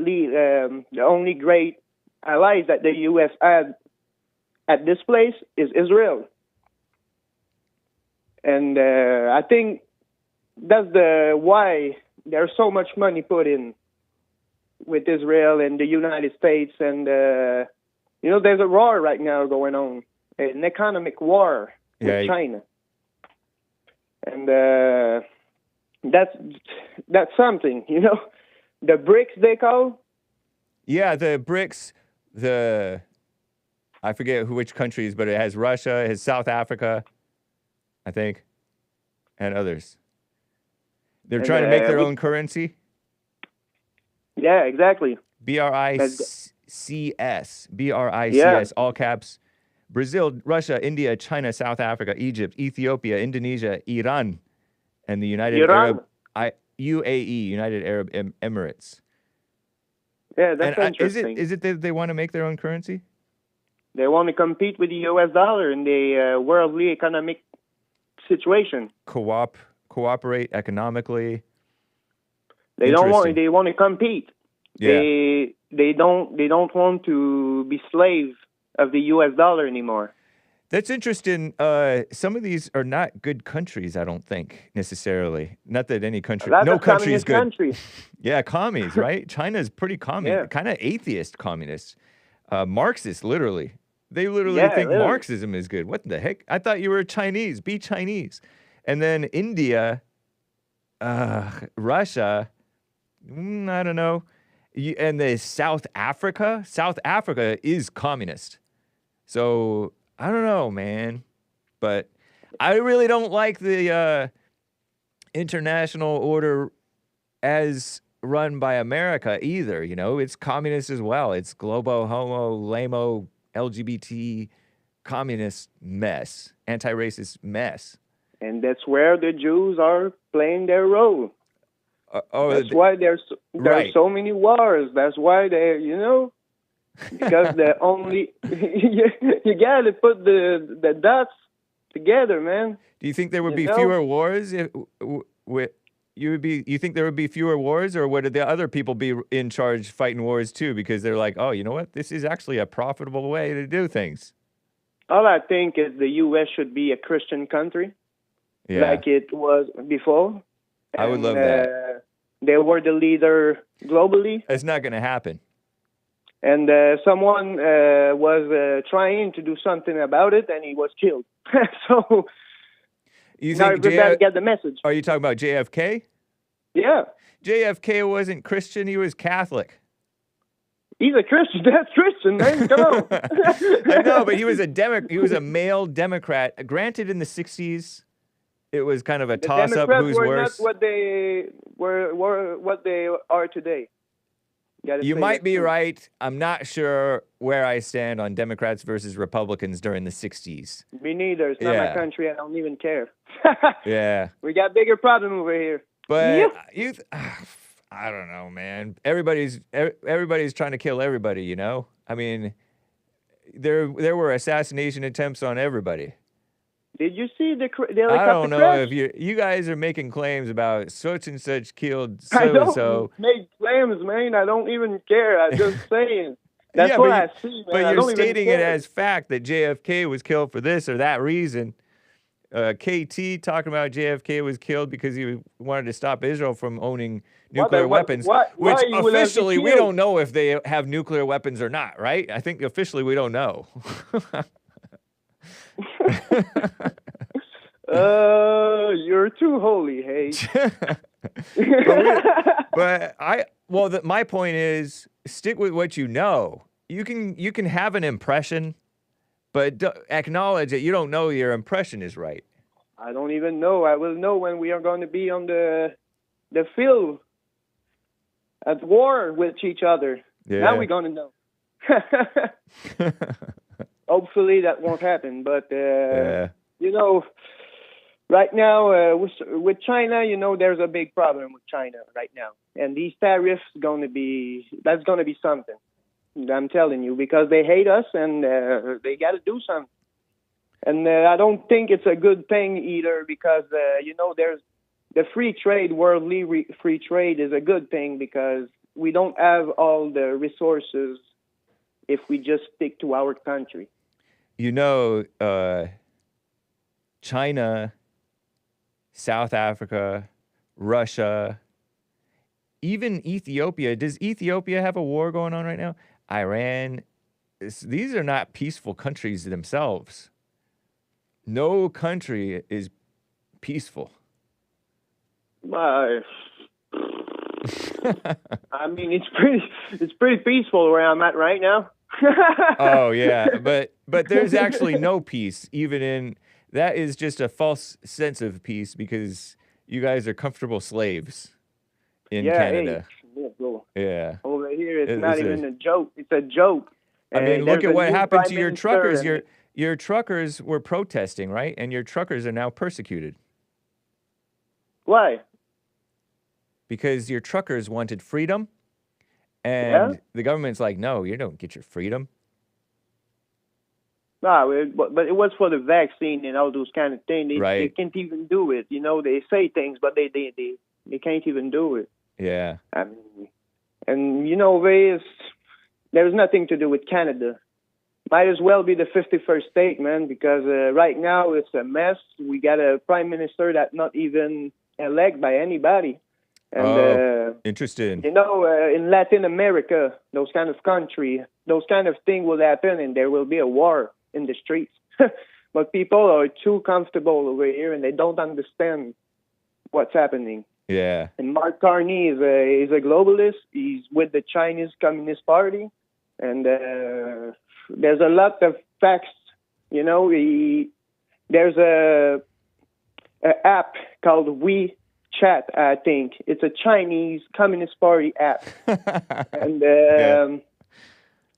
allies that the U.S. had at this place is Israel. And I think that's why there's so much money put in with Israel and the United States. And, you know, there's a war right now going on, an economic war with China. And that's something, you know. The BRICS, they call, Yeah, the BRICS, I forget which countries, but it has Russia, it has South Africa, I think, and others. They're And, trying to make their own currency. Yeah, exactly. BRICS, BRICS, Yeah. all caps. Brazil, Russia, India, China, South Africa, Egypt, Ethiopia, Indonesia, Iran, and the United UAE, United Arab Emirates. Yeah, that's And interesting. is it that they want to make their own currency? They want to compete with the U.S. dollar in the worldly economic situation. Cooperate economically. They don't want. They want to compete. Yeah. They don't want to be slaves of the U.S. dollar anymore. That's interesting. Some of these are not good countries, I don't think, necessarily. Not that any country, no country is good. Country. Yeah, commies, right? China's pretty communist, kind of atheist communist. Marxist, literally. They literally think Marxism is good. What the heck? I thought you were Chinese. Be Chinese. And then India, Russia, I don't know. And the South Africa is communist. So I don't know, man. But I really don't like the international order as run by America either. You know, it's communist as well. It's globo, homo, lamo, LGBT, communist mess, anti-racist mess. And that's where the Jews are playing their role. That's why there's so many wars. That's why because the only you got to put the dots together, man. Do you think there would be fewer wars? You think there would be fewer wars, or would the other people be in charge fighting wars too? Because they're like, oh, you know what? This is actually a profitable way to do things. All I think is the U.S. should be a Christian country, like it was before. I would love that. They were the leader globally. It's not going to happen. And someone was trying to do something about it, and he was killed. So you now think everybody get the message. Are you talking about JFK? Yeah. JFK wasn't Christian. He was Catholic. He's a Christian. That's Christian, man. Come on. I know, but he was he was a male Democrat. Granted, in the 60s, it was kind of a toss-up. Who's worse? Not what they were what they are today. You might be right. I'm not sure where I stand on Democrats versus Republicans during the 60s. Me neither. It's not my country. I don't even care. Yeah. We got bigger problem over here. But I don't know, man. Everybody's trying to kill everybody, you know? I mean, there were assassination attempts on everybody. Did you see the I don't know if you guys are making claims about such and such killed so-and-so. I don't make claims, man. I don't even care. I'm just saying. That's what I see, man. But you're stating it as fact that JFK was killed for this or that reason. KT talking about JFK was killed because he wanted to stop Israel from owning nuclear weapons, which officially we don't know if they have nuclear weapons or not, right? I think officially we don't know. You're too holy, hey. My point is, stick with what you know. You can have an impression, but acknowledge that you don't know your impression is right. I don't even know. I will know when we are going to be on the field at war with each other. Yeah. Now we're going to know. Hopefully that won't happen. But, right now with China, there's a big problem with China right now. And these tariffs that's going to be something. I'm telling you, because they hate us and they got to do something. And I don't think it's a good thing either because, there's the free trade, worldly free trade is a good thing because we don't have all the resources if we just stick to our country. China, South Africa, Russia, even Ethiopia. Does Ethiopia have a war going on right now? Iran. These are not peaceful countries themselves. No country is peaceful. I mean, it's pretty peaceful where I'm at right now. Oh yeah, but there's actually no peace even in that is just a false sense of peace because you guys are comfortable slaves in Canada. Hey, bro. Yeah. Over here, it's It- not it's a- even a joke. It's a joke. I mean, look There's at a what new happened prime to your minister truckers. and- Your truckers were protesting, right? And your truckers are now persecuted Why? because your truckers wanted freedom, and the government's like, no, you don't get your freedom. No, but it was for the vaccine and all those kind of things. They Right. can't even do it. You know, they say things, but they can't even do it. Yeah. I mean, and you know, there's nothing to do with Canada. Might as well be the 51st state, man, because right now it's a mess. We got a prime minister that's not even elected by anybody. And Interesting. you know, in Latin America, those kind of country, those kind of thing will happen, and there will be a war in the streets. But people are too comfortable over here, and they don't understand what's happening. Yeah. And Mark Carney is a globalist. He's with the Chinese Communist Party, and there's a lot of facts. You know, there's a app called WeChat, I think. It's a Chinese Communist Party app, and a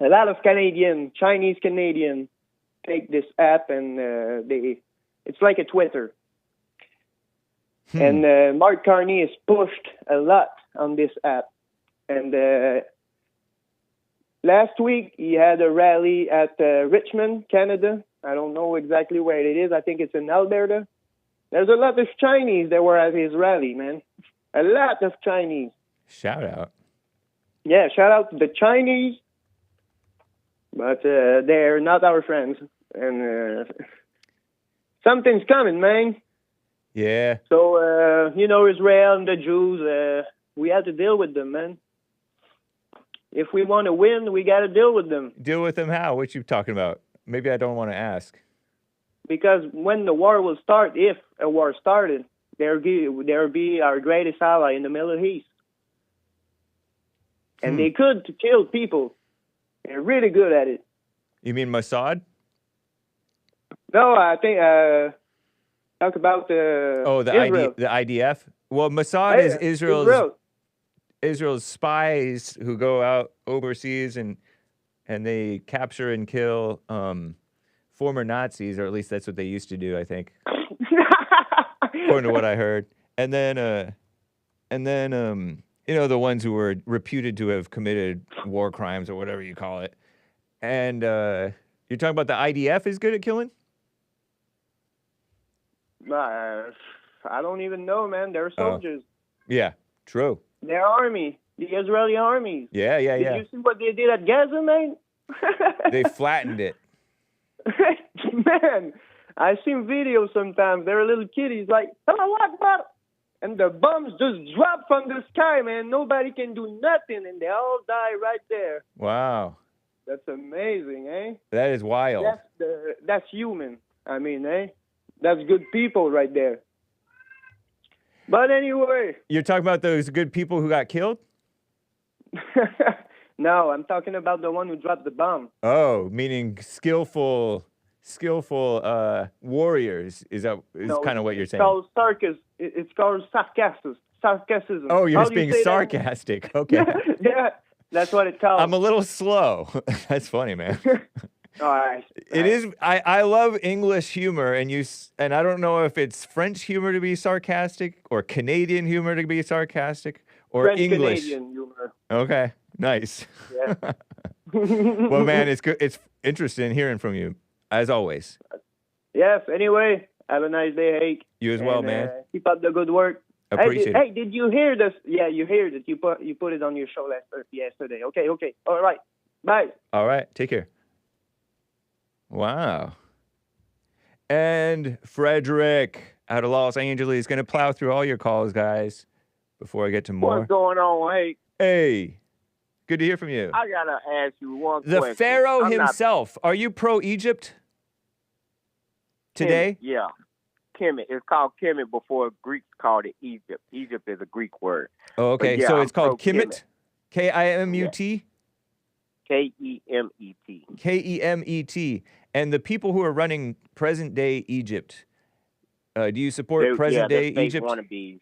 lot of Chinese Canadians take this app, and it's like a Twitter. And Mark Carney is pushed a lot on this app. And last week, he had a rally at Richmond, Canada. I don't know exactly where it is. I think it's in Alberta. There's a lot of Chinese that were at his rally, man. A lot of Chinese. Shout out. Yeah, shout out to the Chinese. But they're not our friends. And something's coming, man. Yeah. So, you know, Israel and the Jews, we have to deal with them, man. If we want to win, we got to deal with them. Deal with them how? What you talking about? Maybe I don't want to ask. Because when the war will start, if a war started, there'll be our greatest ally in the Middle East. And they could kill people. They're really good at it. You mean Mossad? No, I think talk about Israel. the IDF. Well, Mossad is Israel's spies who go out overseas and they capture and kill former Nazis, or at least that's what they used to do, I think, according to what I heard. And then you know, the ones who were reputed to have committed war crimes or whatever you call it. And you're talking about the IDF is good at killing? I don't even know, man. They're soldiers. Yeah, true. They're army. The Israeli armies. Yeah. Did you see what they did at Gaza, man? They flattened it. Man, I seen videos sometimes. There are little kiddies like, "Hello, Akbar," and the bombs just drop from the sky, man. Nobody can do nothing, and they all die right there. Wow. That's amazing, eh? That is wild. That's human. I mean, eh? That's good people right there. But anyway. You're talking about those good people who got killed? No, I'm talking about the one who dropped the bomb. Oh, meaning skillful warriors. Is kind of what you're saying? It's called sarcasm. Oh, you're just being sarcastic. Okay. Yeah, that's what it's called. I'm a little slow. That's funny, man. All right. It is. I love English humor, and I don't know if it's French humor to be sarcastic or Canadian humor to be sarcastic or French English. Canadian humor. Okay, nice. Yeah. Well, man, it's good. It's interesting hearing from you as always. Yes. Anyway, have a nice day, Hake. You as well, man. Keep up the good work. Appreciate it. Hey, did you hear this? Yeah, you heard it. You put it on your show yesterday. Okay. All right. Bye. All right. Take care. Wow. And Frederick out of Los Angeles is going to plow through all your calls, guys, before I get to more. What's going on, Hake? Hey, good to hear from you. I got to ask you one The question. Pharaoh I'm not- himself. Are you pro-Egypt today? Yeah. Kemet. It's called Kemet before Greeks called it Egypt. Egypt is a Greek word. Oh, okay, yeah, so I'm it's called pro-Kemet. Kemet? K-I-M-U-T? Kemet. Kemet. And the people who are running present-day Egypt, do you support present-day they're fake Egypt? wannabes.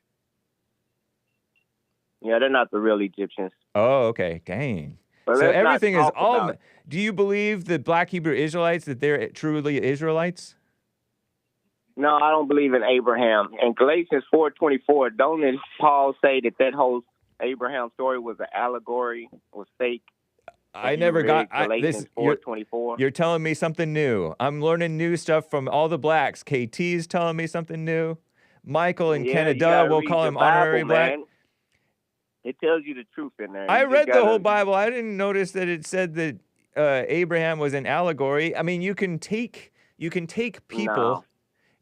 Yeah, they're not the real Egyptians. Oh, okay. Dang. But So let's not everything is talk all... about it. Do you believe the Black Hebrew Israelites, that they're truly Israelites? No, I don't believe in Abraham. In Galatians 4:24, don't Paul say that whole Abraham story was an allegory, was fake? I never got... Galatians 4:24. You're telling me something new. I'm learning new stuff from all the blacks. KT's telling me something new. Michael in Canada, we'll call him honorary black. Man. It tells you the truth in there. I read the whole Bible. I didn't notice that it said that Abraham was an allegory. I mean, you can take people. No.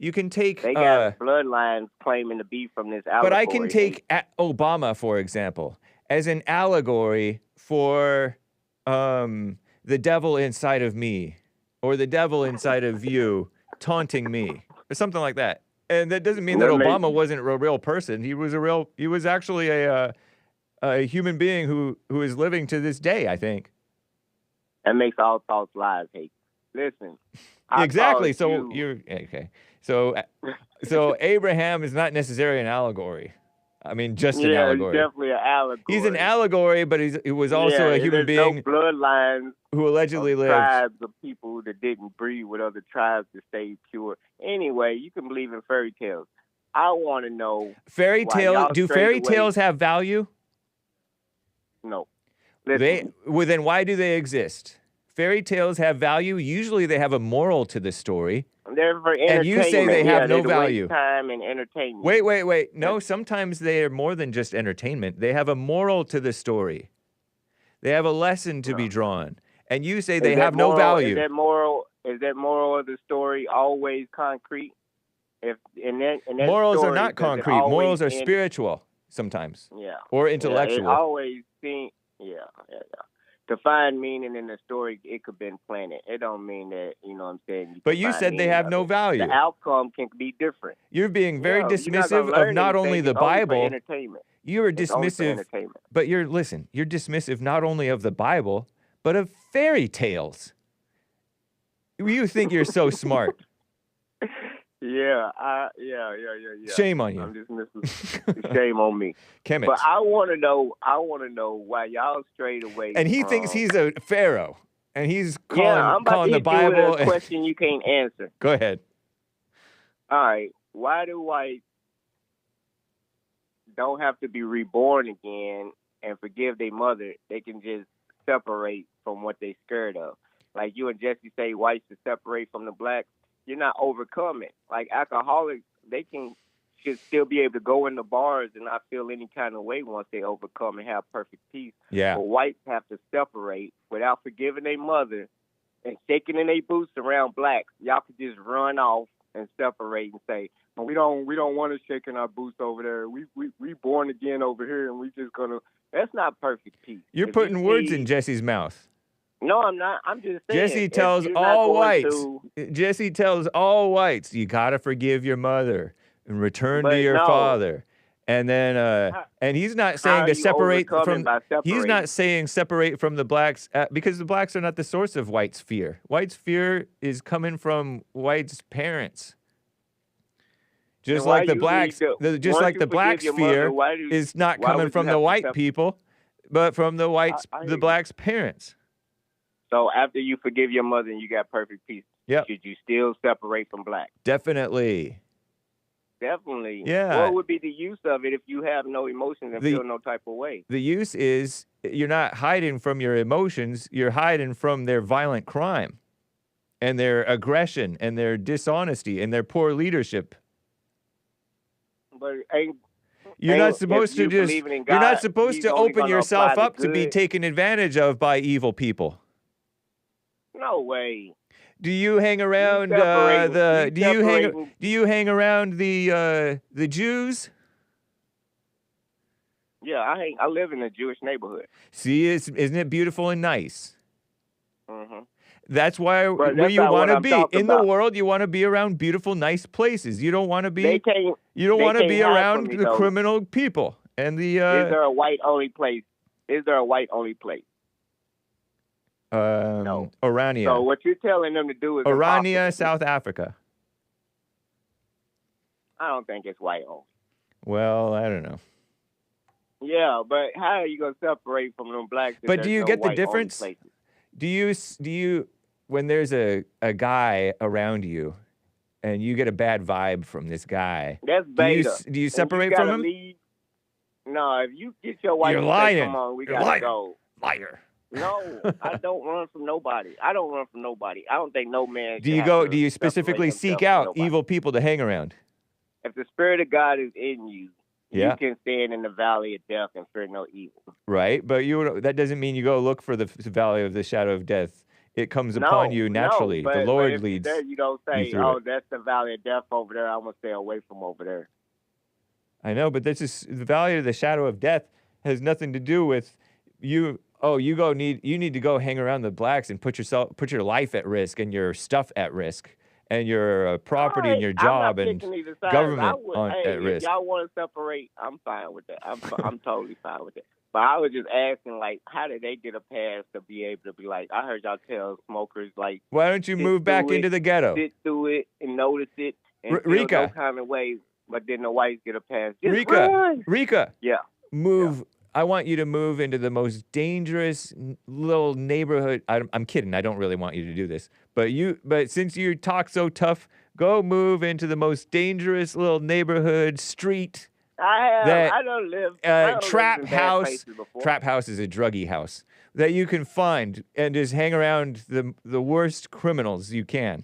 You can take. They got bloodlines claiming to be from this allegory. But I can take Obama, for example, as an allegory for the devil inside of me, or the devil inside of you taunting me, or something like that. And that doesn't mean that Obama wasn't a real person. He was actually a human being who is living to this day, I think. That makes all thoughts lies, Hake. Listen. Exactly. So you're okay. So Abraham is not necessarily an allegory. I mean, just an allegory. Yeah, he's definitely an allegory. He's an allegory, but he was also a human being. No bloodlines who allegedly lived. Tribes of people that didn't breed with other tribes to stay pure. Anyway, you can believe in fairy tales. I want to know. Fairy tales? Do fairy tales have value? No. Then why do they exist? Fairy tales have value. Usually they have a moral to the story. They're for entertainment. And you say they have no value. Waste time and entertainment. Wait. No, sometimes they are more than just entertainment. They have a moral to the story. They have a lesson to be drawn. And you say they have no value. Is that moral of the story always concrete? Morals are not concrete. Morals are spiritual sometimes. Yeah. Or intellectual. Yeah, it always seems. Yeah. To find meaning in the story, it could have been planted. It don't mean that, you know what I'm saying. But you said they have no value. The outcome can be different. You're being very dismissive of not only the Bible. You are dismissive. But you're dismissive not only of the Bible, but of fairy tales. You think you're so smart. Yeah. Shame on you. I'm just missing. Shame on me. Kemet. But I want to know why y'all strayed away. And he thinks he's a pharaoh, and he's calling the Bible. You a question you can't answer. Go ahead. All right. Why do whites don't have to be reborn again and forgive their mother? They can just separate from what they're scared of. Like you and Jesse say, whites should separate from the blacks. You're not overcoming. Like alcoholics, they should still be able to go in the bars and not feel any kind of way once they overcome and have perfect peace. Yeah. But whites have to separate without forgiving their mother and shaking in their boots around blacks. Y'all could just run off and separate and say, well, we don't want to shake in our boots over there. We born again over here, and we just gonna. That's not perfect peace. You're putting words in Jesse's mouth. No, I'm not. I'm just saying. Jesse tells all whites. Jesse tells all whites, you gotta forgive your mother and return to your father. And then, and he's not saying to separate from. He's not saying separate from the blacks because the blacks are not the source of whites' fear. Whites' fear is coming from whites' parents. Just like the blacks, the blacks' fear is not coming from the white people, but from the blacks' parents. So after you forgive your mother and you got perfect peace, should you still separate from blacks? Definitely. Yeah. What would be the use of it if you have no emotions and feel no type of way? The use is you're not hiding from your emotions. You're hiding from their violent crime and their aggression and their dishonesty and their poor leadership. But you're not supposed to just. You're not supposed to open yourself up to be taken advantage of by evil people. No way. Do you hang around Do you hang around the Jews? Yeah, I live in a Jewish neighborhood. See, isn't it beautiful and nice? Mm-hmm. That's why But where that's you not want what to I'm be. talking In the about. world, you want to be around beautiful, nice places. You don't want to They be. can't. You don't they want to can't be hide around from me, the though. criminal people and the. Is there a white only place? Is there a white only place? No. Orania. So what you're telling them to do is Orania, impossible. South Africa. I don't think it's white only. Well, I don't know. Yeah, but how are you gonna separate from them blacks? If But do there's you no get the white only difference? places? Do you when there's a guy around you and you get a bad vibe from this guy? That's Do beta. you And separate you from gotta him? leave. No, if you get your wife You're to lying. say, come on, we You're gotta lying. go. Liar. No, I don't run from nobody. I don't run from nobody. I don't think no man. Do should you have go? to Do you separate specifically himself seek from out nobody. evil people to hang around? If the spirit of God is in you, Yeah. you can stand in the valley of death and fear no evil. Right, but that doesn't mean you go look for the valley of the shadow of death. It comes upon you naturally. No, the but Lord if leads. there, you don't say, through "Oh, it. that's the valley of death over there. I'm gonna stay away from over there." I know, but this is the valley of the shadow of death has nothing to do with you. Oh, you need to go hang around the blacks and put your life at risk and your stuff at risk and your property and your job I'm not and picking either side. government Hey, at if risk. y'all want to separate, I'm fine with that. I'm totally fine with that. But I was just asking, like, how did they get a pass to be able to be like? I heard y'all tell smokers like, Why don't you sit move back through into it, the ghetto? sit through it and notice it and feel Rika. no kind of way, but then the whites get a pass. Just Rika, run. Rika, Yeah. move. I want you to move into the most dangerous little neighborhood. I'm kidding. I don't really want you to do this. But since you talk so tough, go move into the most dangerous little neighborhood street. I don't live. Trap in bad house. places before. Trap house is a druggy house that you can find and just hang around the worst criminals you can.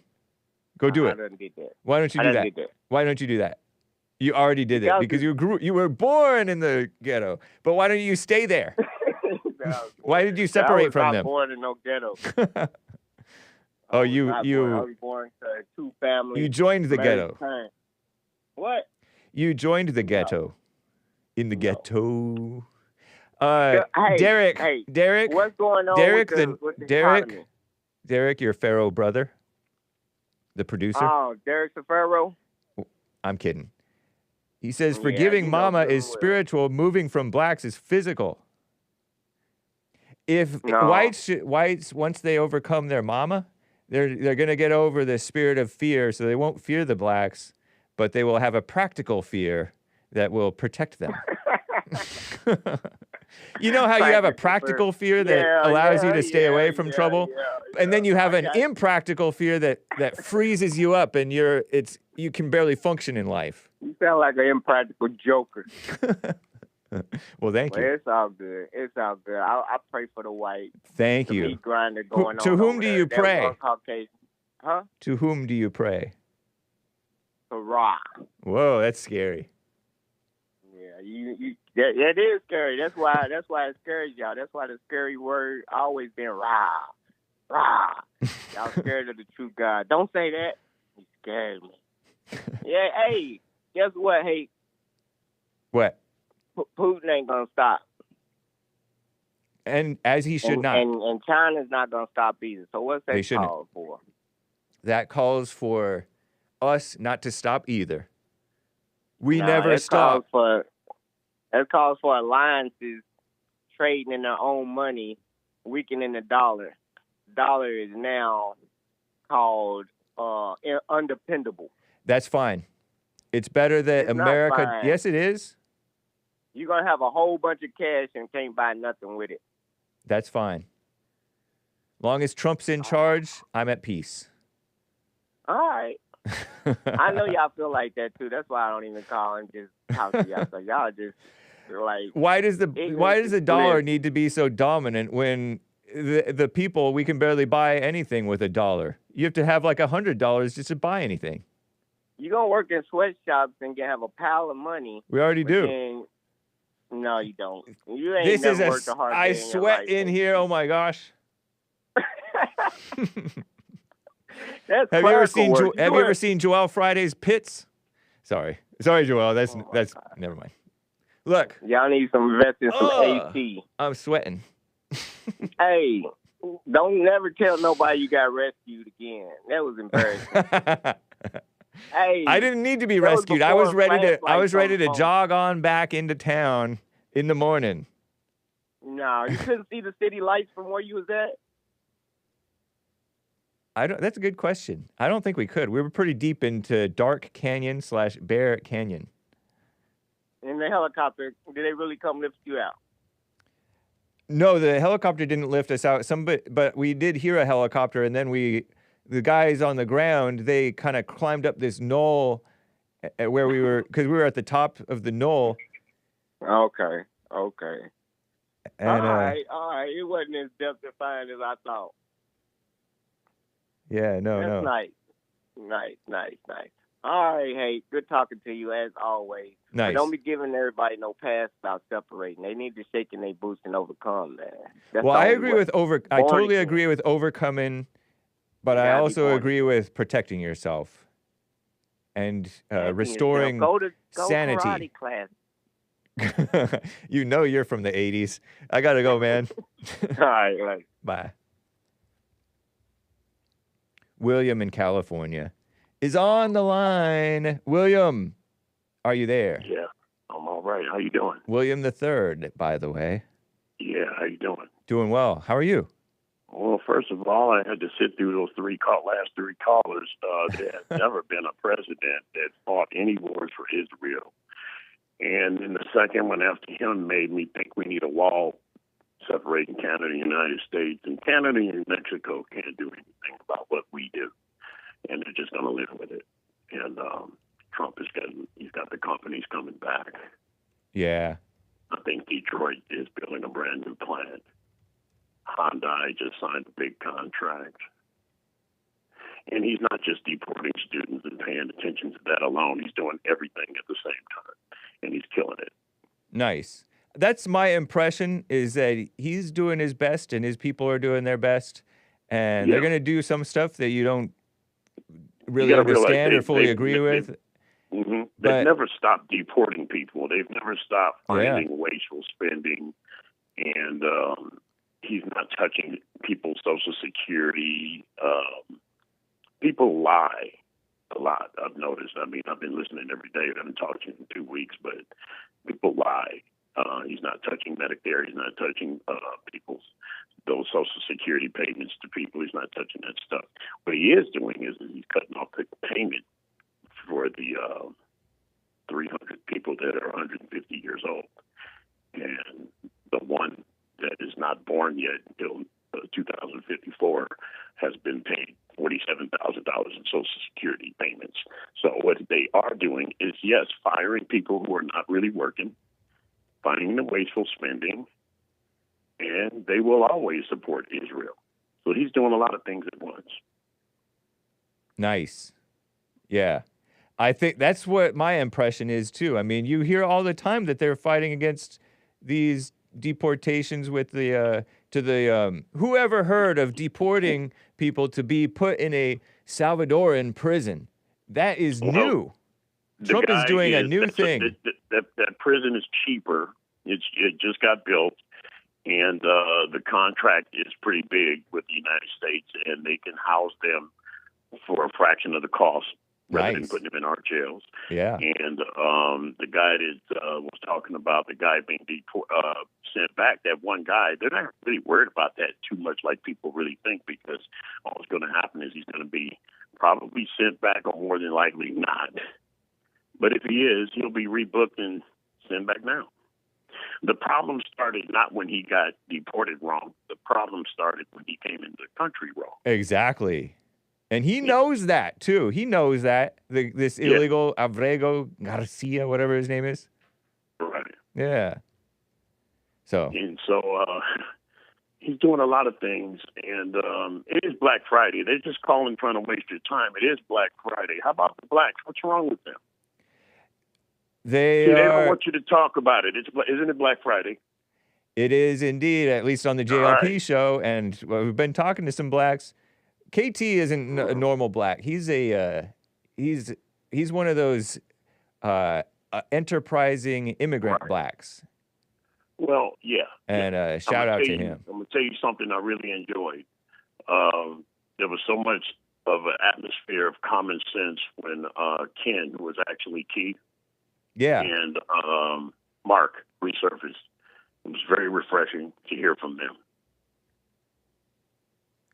Go do I it. didn't get that. Why don't you do that? Why don't you do that? You already did it because you were born in the ghetto. But why don't you stay there? Why did you separate from them? I was not born in no ghetto. Oh, I was born to two families. You joined the ghetto. Parents. What? You joined the ghetto. In the ghetto. Hey, Derek. What's going on Derek, with the economy? Derek, your Pharaoh brother, the producer. Oh, Derek the Pharaoh? I'm kidding. He says forgiving mama is spiritual, moving from blacks is physical. If whites once they overcome their mama, they're going to get over the spirit of fear, so they won't fear the blacks, but they will have a practical fear that will protect them. You know how you have a practical fear that allows you to stay away from trouble? And then you have an impractical fear that freezes you up and you can barely function in life. You sound like an impractical joker. Well, thank you. It's all good. It's all good. I pray for the white. Thank the you. meat grinder going on. To whom do you pray? Huh? To whom do you pray? To Ra. Whoa, that's scary. Yeah, that is scary. That's why it scares y'all. That's why the scary word always been Ra. Ra. Y'all scared of the true God. Don't say that. You scared me. Yeah, hey, guess what, hey? What? Putin ain't gonna stop. And as he should not. And China's not gonna stop either. So what's that call for? That calls for us not to stop either. We never stop. That calls for alliances trading in their own money, weakening the dollar. Dollar is now called undependable. That's fine. It's better that America. Yes, it is. You're going to have a whole bunch of cash and can't buy nothing with it. That's fine. Long as Trump's in charge, I'm at peace. All right. I know y'all feel like that too. That's why I don't even call and just talk to y'all. So y'all just like. Why does the dollar need to be so dominant when the people, we can barely buy anything with $1? You have to have like $100 just to buy anything. You're going to work in sweatshops and have a pile of money. We already do. No, you don't. You ain't never worked a hard day I sweat in here. Oh my gosh. Have you ever seen Joel Friday's Pits? Sorry, Joel. That's never mind. Look, y'all need some invest in some AC. I'm sweating. Hey, Don't never tell nobody you got rescued again. That was embarrassing. Hey, I didn't need to be that was rescued. I was before ready to. I flashlights was on ready the to phone. jog on back into town in the morning. No, you couldn't see the city lights from where you was at? I don't. That's a good question. I don't think we could. We were pretty deep into Dark Canyon / Bear Canyon. In the helicopter, did they really come lift you out? No, the helicopter didn't lift us out. But we did hear a helicopter, and then the guys on the ground, they kind of climbed up this knoll where we were, because we were at the top of the knoll. Okay. And, all right. It wasn't as death-defying as I thought. Yeah, no. Nice. All right, hey, good talking to you as always. Nice. But don't be giving everybody no pass about separating. They need to shake in their boots and overcome, man. That's Well, the I only agree way. with I totally agree with overcoming, but I also agree with protecting yourself and restoring go sanity. Karate class. You know you're from the 80s. I gotta go, man. All right. Bye. William in California is on the line. William, are you there? Yeah, I'm all right. How you doing? William the Third, by the way. Yeah, how you doing? Doing well. How are you? Well, first of all, I had to sit through those last three callers. There has never been a president that fought any wars for Israel. And then the second one after him made me think we need a wall separating Canada and the United States. And Canada and Mexico can't do anything about what we do. And they're just going to live with it. And Trump he's got the companies coming back. Yeah. I think Detroit is building a brand new plant. Hyundai just signed a big contract. And he's not just deporting students and paying attention to that alone. He's doing everything at the same time. And he's killing it. Nice. That's my impression, is that he's doing his best and his people are doing their best. And they're going to do some stuff that you don't really understand or fully agree with. Mm-hmm. They've never stopped deporting people. They've never stopped finding wasteful spending. And he's not touching people's Social Security. People lie a lot, I've noticed. I mean, I've been listening every day. I haven't talked to him in 2 weeks, but people lie. He's not touching Medicare. He's not touching those Social Security payments to people. He's not touching that stuff. What he is doing is he's cutting off the payment for the 300 people that are 150 years old. And the one that is not born yet until 2054 has been paid $47,000 in Social Security payments. So what they are doing is, yes, firing people who are not really working, finding the wasteful spending, and they will always support Israel. So he's doing a lot of things at once. Nice. Yeah. I think that's what my impression is, too. I mean, you hear all the time that they're fighting against these deportations with whoever heard of deporting people to be put in a Salvadoran prison? That is new. Trump is doing a new thing. That prison is cheaper. It just got built, and the contract is pretty big with the United States, and they can house them for a fraction of the cost rather than putting them in our jails. Yeah. And the guy that was talking about the guy being sent back, that one guy, they're not really worried about that too much like people really think, because all that's going to happen is he's going to be probably sent back, or more than likely not. But if he is, he'll be rebooked and sent back now. The problem started not when he got deported wrong. The problem started when he came into the country wrong. Exactly. And he knows that, too. He knows that. This illegal Abrego Garcia, whatever his name is. Right. Yeah. So he's doing a lot of things. And it is Black Friday. They're just calling trying to waste your time. It is Black Friday. How about the blacks? What's wrong with them? They don't want you to talk about it. Isn't it Black Friday? It is indeed, at least on the JLP show. And we've been talking to some blacks. KT isn't a normal black. He's one of those enterprising immigrant blacks. Well, yeah. And shout out to him. I'm going to tell you something I really enjoyed. There was so much of an atmosphere of common sense when Ken, who was actually Keith, and Mark resurfaced. It was very refreshing to hear from them.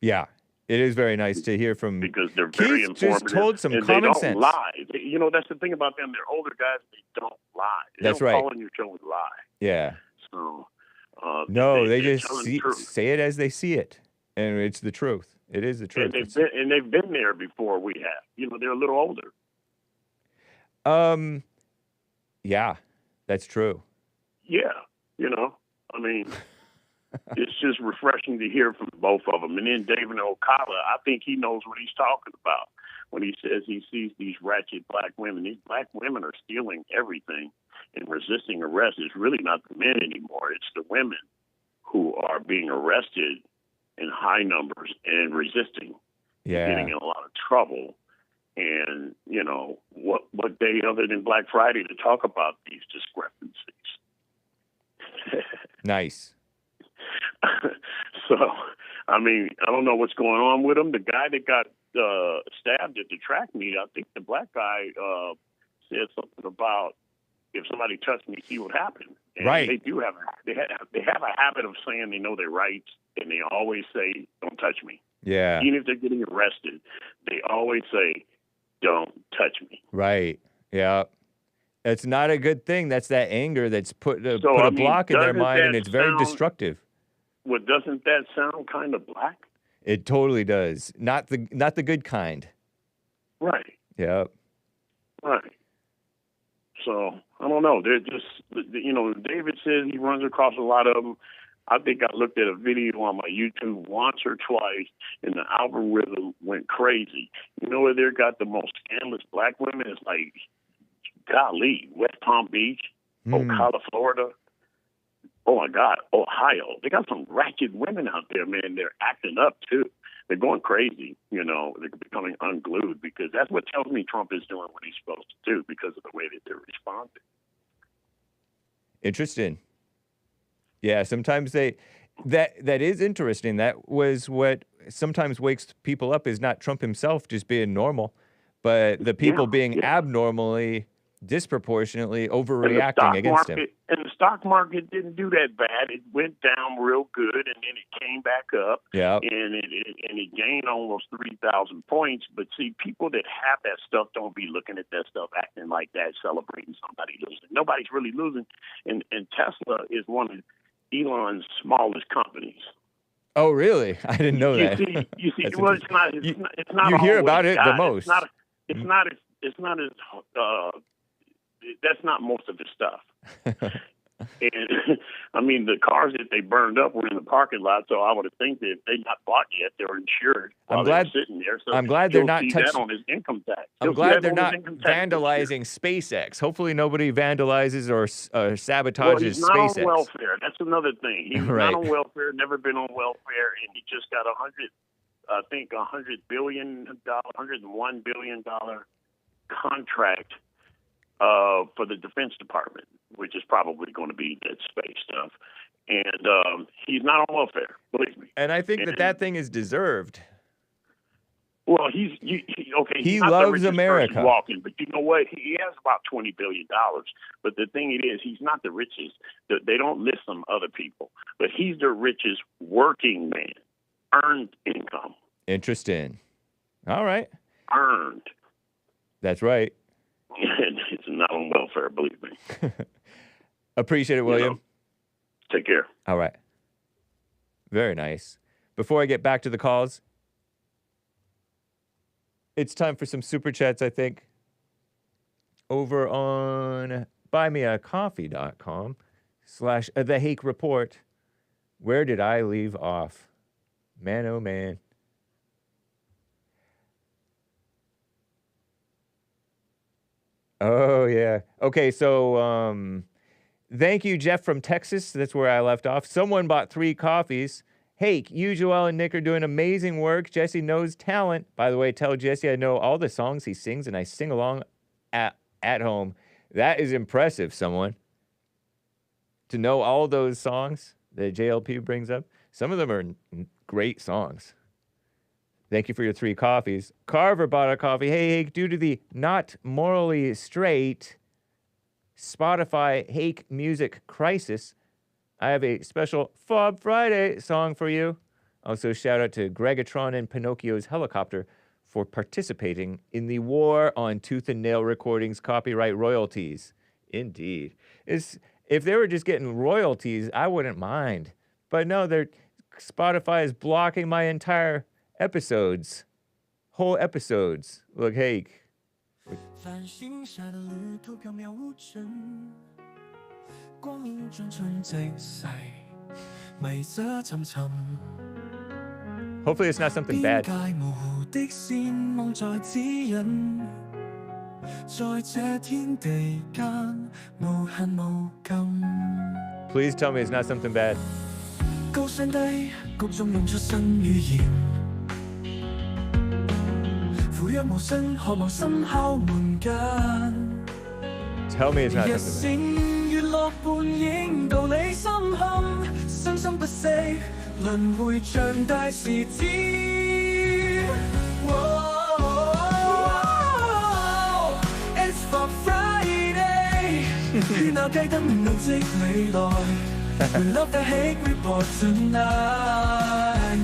Yeah, it is very nice to hear from, because they're very informative. Just told some and common they don't sense. lie. You know, that's the thing about them. They're older guys. They don't lie. They That's don't right. call on your show and lie. Yeah. So, no, they just say it as they see it, and it's the truth. It is the truth. And they've been there before we have. You know, they're a little older. Yeah, that's true. Yeah, you know, I mean, it's just refreshing to hear from both of them. And then David Ocala, I think he knows what he's talking about when he says he sees these ratchet black women. These black women are stealing everything and resisting arrest. It's really not the men anymore. It's the women who are being arrested in high numbers and resisting, getting in a lot of trouble. And, you know, what day other than Black Friday to talk about these discrepancies? Nice. So, I mean, I don't know what's going on with him. The guy that got stabbed at the track meet, I think the black guy said something about if somebody touched me, see what happened. And right. They do have they have a habit of saying they know their rights, and they always say, "Don't touch me." Yeah. Even if they're getting arrested, they always say, "Don't touch me." Right. Yeah. It's not a good thing. That's that anger that's put a block in their mind, and it's very destructive. Well, doesn't that sound kind of black? It totally does. Not the good kind. Right. Yep. Right. So, I don't know. They're just, you know, David says he runs across a lot of them. I think I looked at a video on my YouTube once or twice, and the algorithm went crazy. You know where they got the most scandalous black women? It's like, golly, West Palm Beach, Ocala, Florida. Oh, my God, Ohio. They got some ratchet women out there, man. They're acting up, too. They're going crazy, you know. They're becoming unglued because that's what tells me Trump is doing what he's supposed to do because of the way that they're responding. Interesting. Yeah, sometimes that is interesting. That was what sometimes wakes people up, is not Trump himself just being normal, but the people being abnormally, disproportionately overreacting against him. And the stock market didn't do that bad. It went down real good, and then it came back up. Yeah. And it gained almost 3,000 points. But see, people that have that stuff don't be looking at that stuff, acting like that, celebrating somebody losing. Nobody's really losing. And Tesla is one of Elon's smallest companies. Oh, really? I didn't know that. You see. Well, it's not. It's not. You hear about it the most. It's not as. That's not most of his stuff. And I mean, the cars that they burned up were in the parking lot, so I would think that if they're not bought yet, they're insured. I'm glad sitting there. So I'm glad they're not touching that on his income tax. I'm glad they're not vandalizing SpaceX. Hopefully, nobody vandalizes or sabotages SpaceX. Well, he's not on welfare. That's another thing. He's not on welfare. Never been on welfare, and he just got $101 billion contract for the Defense Department, which is probably going to be that space stuff. And he's not on welfare, believe me. And I think that thing is deserved. Well, okay. He loves America. Walking, but you know what? He has about $20 billion. But the thing it is, he's not the richest. They don't list some other people. But he's the richest working man. Earned income. Interesting. All right. Earned. That's right. It's not on welfare, believe me. Appreciate it, William. Take care. All right. Very nice. Before I get back to the calls, it's time for some super chats, I think. Over on buymeacoffee.com/The Hake Report. Where did I leave off? Man, oh man. Oh, yeah. Okay, so thank you, Jeff from Texas. That's where I left off. Someone bought 3 coffees. Hake, you, Joel, and Nick are doing amazing work. Jesse knows talent. By the way, tell Jesse I know all the songs he sings, and I sing along at home. That is impressive, someone. to know all those songs that JLP brings up. Some of them are great songs. Thank you for your 3 coffees. Carver bought a coffee. Hey, due to the not morally straight Spotify Hake music crisis, I have a special Fob Friday song for you. Also, shout out to Gregatron and Pinocchio's Helicopter for participating in the war on tooth and nail recordings copyright royalties. Indeed. If they were just getting royalties, I wouldn't mind. But no, Spotify is blocking my entire episodes. Whole episodes. Look, Hake. 繁星下的旅途缥缈无阵，光明轉瞬即逝，迷色沉沉。 Hopefully it's not something bad. 邊界模糊的線望在指引，在這天地間無限無禁。 Please tell me it's not something bad. 高聲低谷中用出新語言。 扶若無聲，渴望深敲門間。 Tell me it's not 一 something bad. 線月落半影，道理深陷，生生不息，輪迴長大時知。It's for Friday， 喧鬧雞燈能積你來。We love the Hake Report tonight。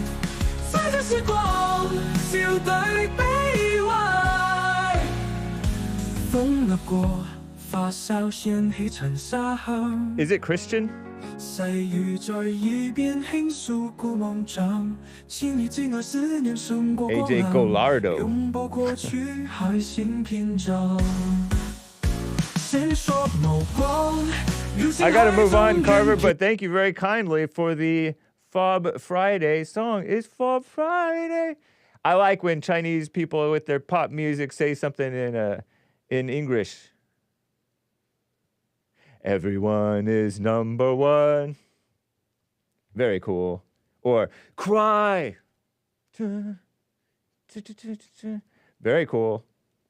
揮着雪光，笑對悲懷。風掠過，發燒掀起塵沙香。 Is it Christian? 細語在耳邊輕訴故夢像，千里之外思念勝過光 AJ Golardo 擁抱過去海鮮篇章。閃爍無光。 I gotta move on, Carver, but thank you very kindly for the Fob Friday song. It's Fob Friday. I like when Chinese people with their pop music say something in English. Everyone is number one. Very cool. Or cry. Very cool.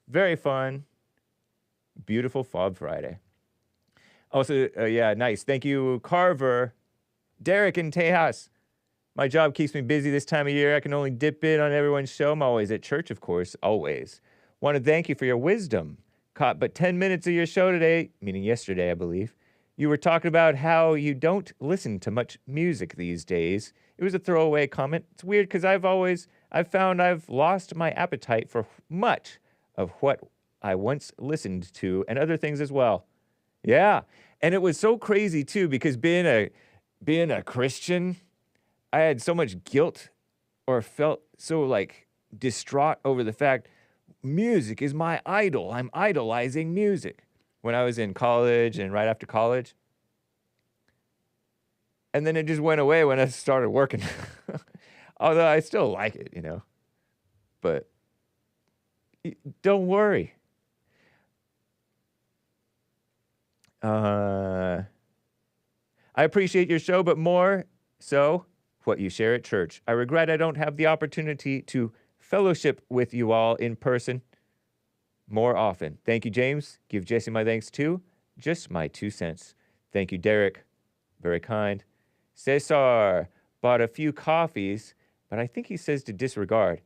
Very fun. Beautiful Fob Friday. Also, yeah, nice. Thank you, Carver, Derek, and Tejas. My job keeps me busy this time of year. I can only dip in on everyone's show. I'm always at church, of course, always. Want to thank you for your wisdom. Caught but 10 minutes of your show today, meaning yesterday, I believe. You were talking about how you don't listen to much music these days. It was a throwaway comment. It's weird because I've found I've lost my appetite for much of what I once listened to and other things as well. Yeah, and it was so crazy too because being a Christian, I had so much guilt or felt so like distraught over the fact music is my idol. I'm idolizing music when I was in college and right after college. And then it just went away when I started working. Although I still like it, you know. But don't worry. I appreciate your show, but more so what you share at church. I regret I don't have the opportunity to fellowship with you all in person more often. Thank you, James. Give Jesse my thanks too. Just my 2 cents. Thank you, Derek. Very kind. Cesar bought a few coffees, but I think he says to disregard.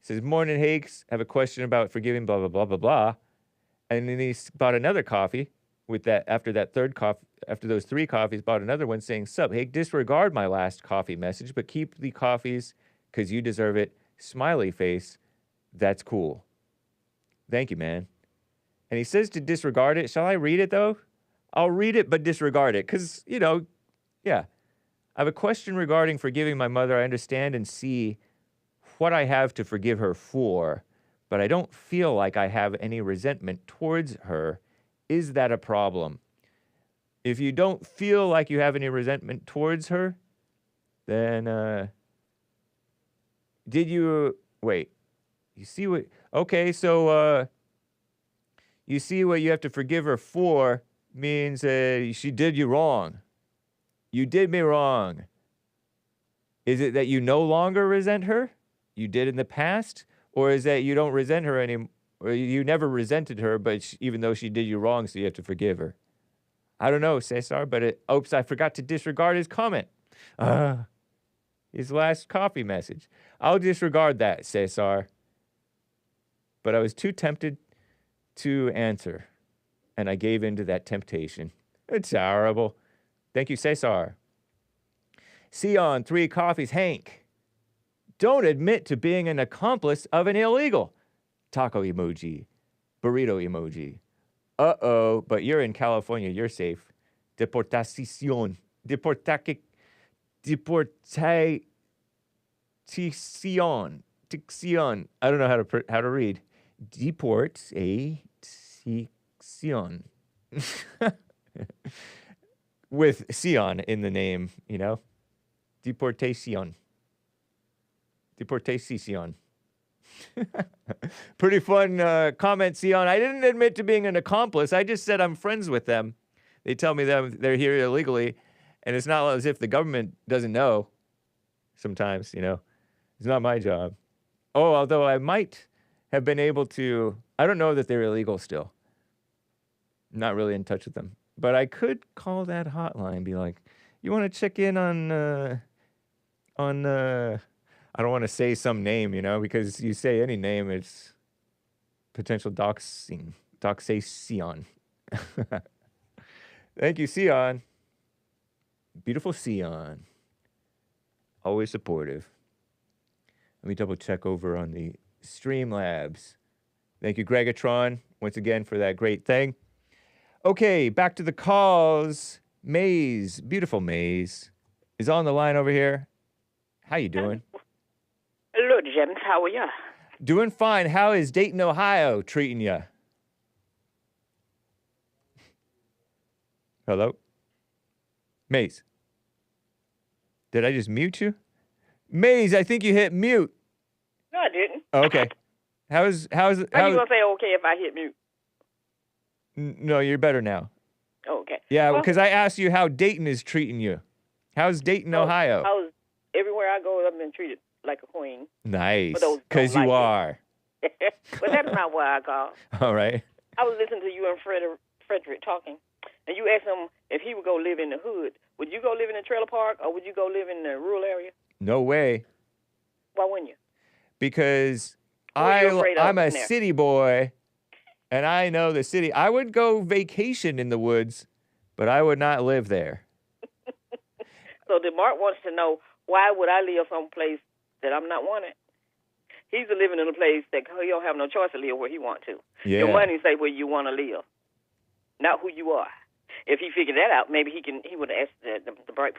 He says, morning, Hakes. I have a question about forgiving, blah, blah, blah, blah, blah. And then he bought another coffee. With that, after those 3 coffees, bought another one saying, sup, Hake, disregard my last coffee message, but keep the coffees because you deserve it. Smiley face. That's cool. Thank you, man. And he says to disregard it. Shall I read it, though? I'll read it, but disregard it because, you know, yeah. I have a question regarding forgiving my mother. I understand and see what I have to forgive her for, but I don't feel like I have any resentment towards her. Is that a problem? If you don't feel like you have any resentment towards her, then, did you, wait, you see what, okay, so, you see what you have to forgive her for means, she did you wrong. You did me wrong. Is it that you no longer resent her? You did in the past? Or is that you don't resent her anymore? Or you never resented her, but even though she did you wrong, so you have to forgive her. I don't know, Cesar, but oops, I forgot to disregard his comment. His last coffee message. I'll disregard that, Cesar. But I was too tempted to answer, and I gave in to that temptation. It's horrible. Thank you, Cesar. Sion, 3 coffees. Hank, don't admit to being an accomplice of an illegal. Taco emoji. Burrito emoji. Uh-oh, but you're in California. You're safe. Deportación. Deportación. Tixion. I don't know how to read. Deportación. With Sion in the name, you know? Deportación. Deportación. Pretty fun comment, Sion. I didn't admit to being an accomplice. I just said I'm friends with them. They tell me that they're here illegally, and it's not as if the government doesn't know sometimes, you know. It's not my job. Oh, although I might have been able to, I don't know that they're illegal still. I'm not really in touch with them. But I could call that hotline and be like, you want to check in on I don't want to say some name, you know, because you say any name, it's potential doxing. Doxation. Thank you, Sion. Beautiful Sion. Always supportive. Let me double check over on the Streamlabs. Thank you, Gregatron, once again for that great thing. Okay, back to the calls. Maze, beautiful Maze, is on the line over here. How you doing? Hello, James. How are you? Doing fine. How is Dayton, Ohio treating you? Hello? Maze. Did I just mute you? Maze, I think you hit mute. No, I didn't. Oh, okay. How you gonna say okay if I hit mute? No, you're better now. Oh, okay. Yeah, because I asked you how Dayton is treating you. How's Dayton, Ohio? Everywhere I go, I've been treated like a queen. Nice. Because you are. But that's not what I call. All right. I was listening to you and Frederick talking, and you asked him if he would go live in the hood. Would you go live in a trailer park, or would you go live in the rural area? No way. Why wouldn't you? Because I'm a city boy, and I know the city. I would go vacation in the woods, but I would not live there. So Mark wants to know, why would I live someplace that I'm not wanted? He's living in a place that he don't have no choice to live where he wants to. Yeah. Your money say where you want to live, not who you are. If he figured that out, maybe he would ask the bright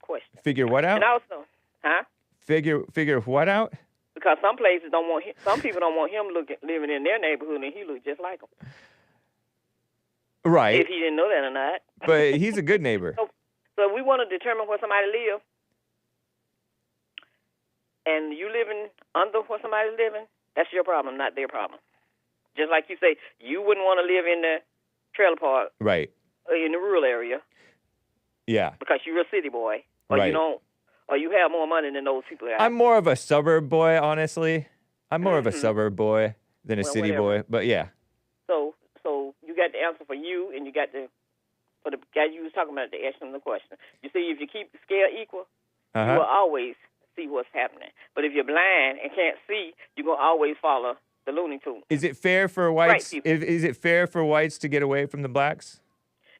question. Figure what out? And also, Figure what out? Because some places don't want him. Some people don't want him living in their neighborhood, and he looks just like them. Right. If he didn't know that or not. But he's a good neighbor. So we want to determine where somebody lives, and you living under where somebody's living, that's your problem, not their problem. Just like you say, you wouldn't want to live in the trailer park, right, in the rural area, yeah, because you're a city boy, or right. you don't, or you have more money than those people. I'm more of a suburb boy, honestly. I'm more of a suburb boy than a city boy, but yeah. So you got the answer for you, and you got for the guy you was talking about to ask him the question. You see, if you keep the scale equal, you will always see what's happening. But if you're blind and can't see, you're going to always follow the Looney Tunes. Is it fair for whites? Is it fair for whites to get away from the blacks?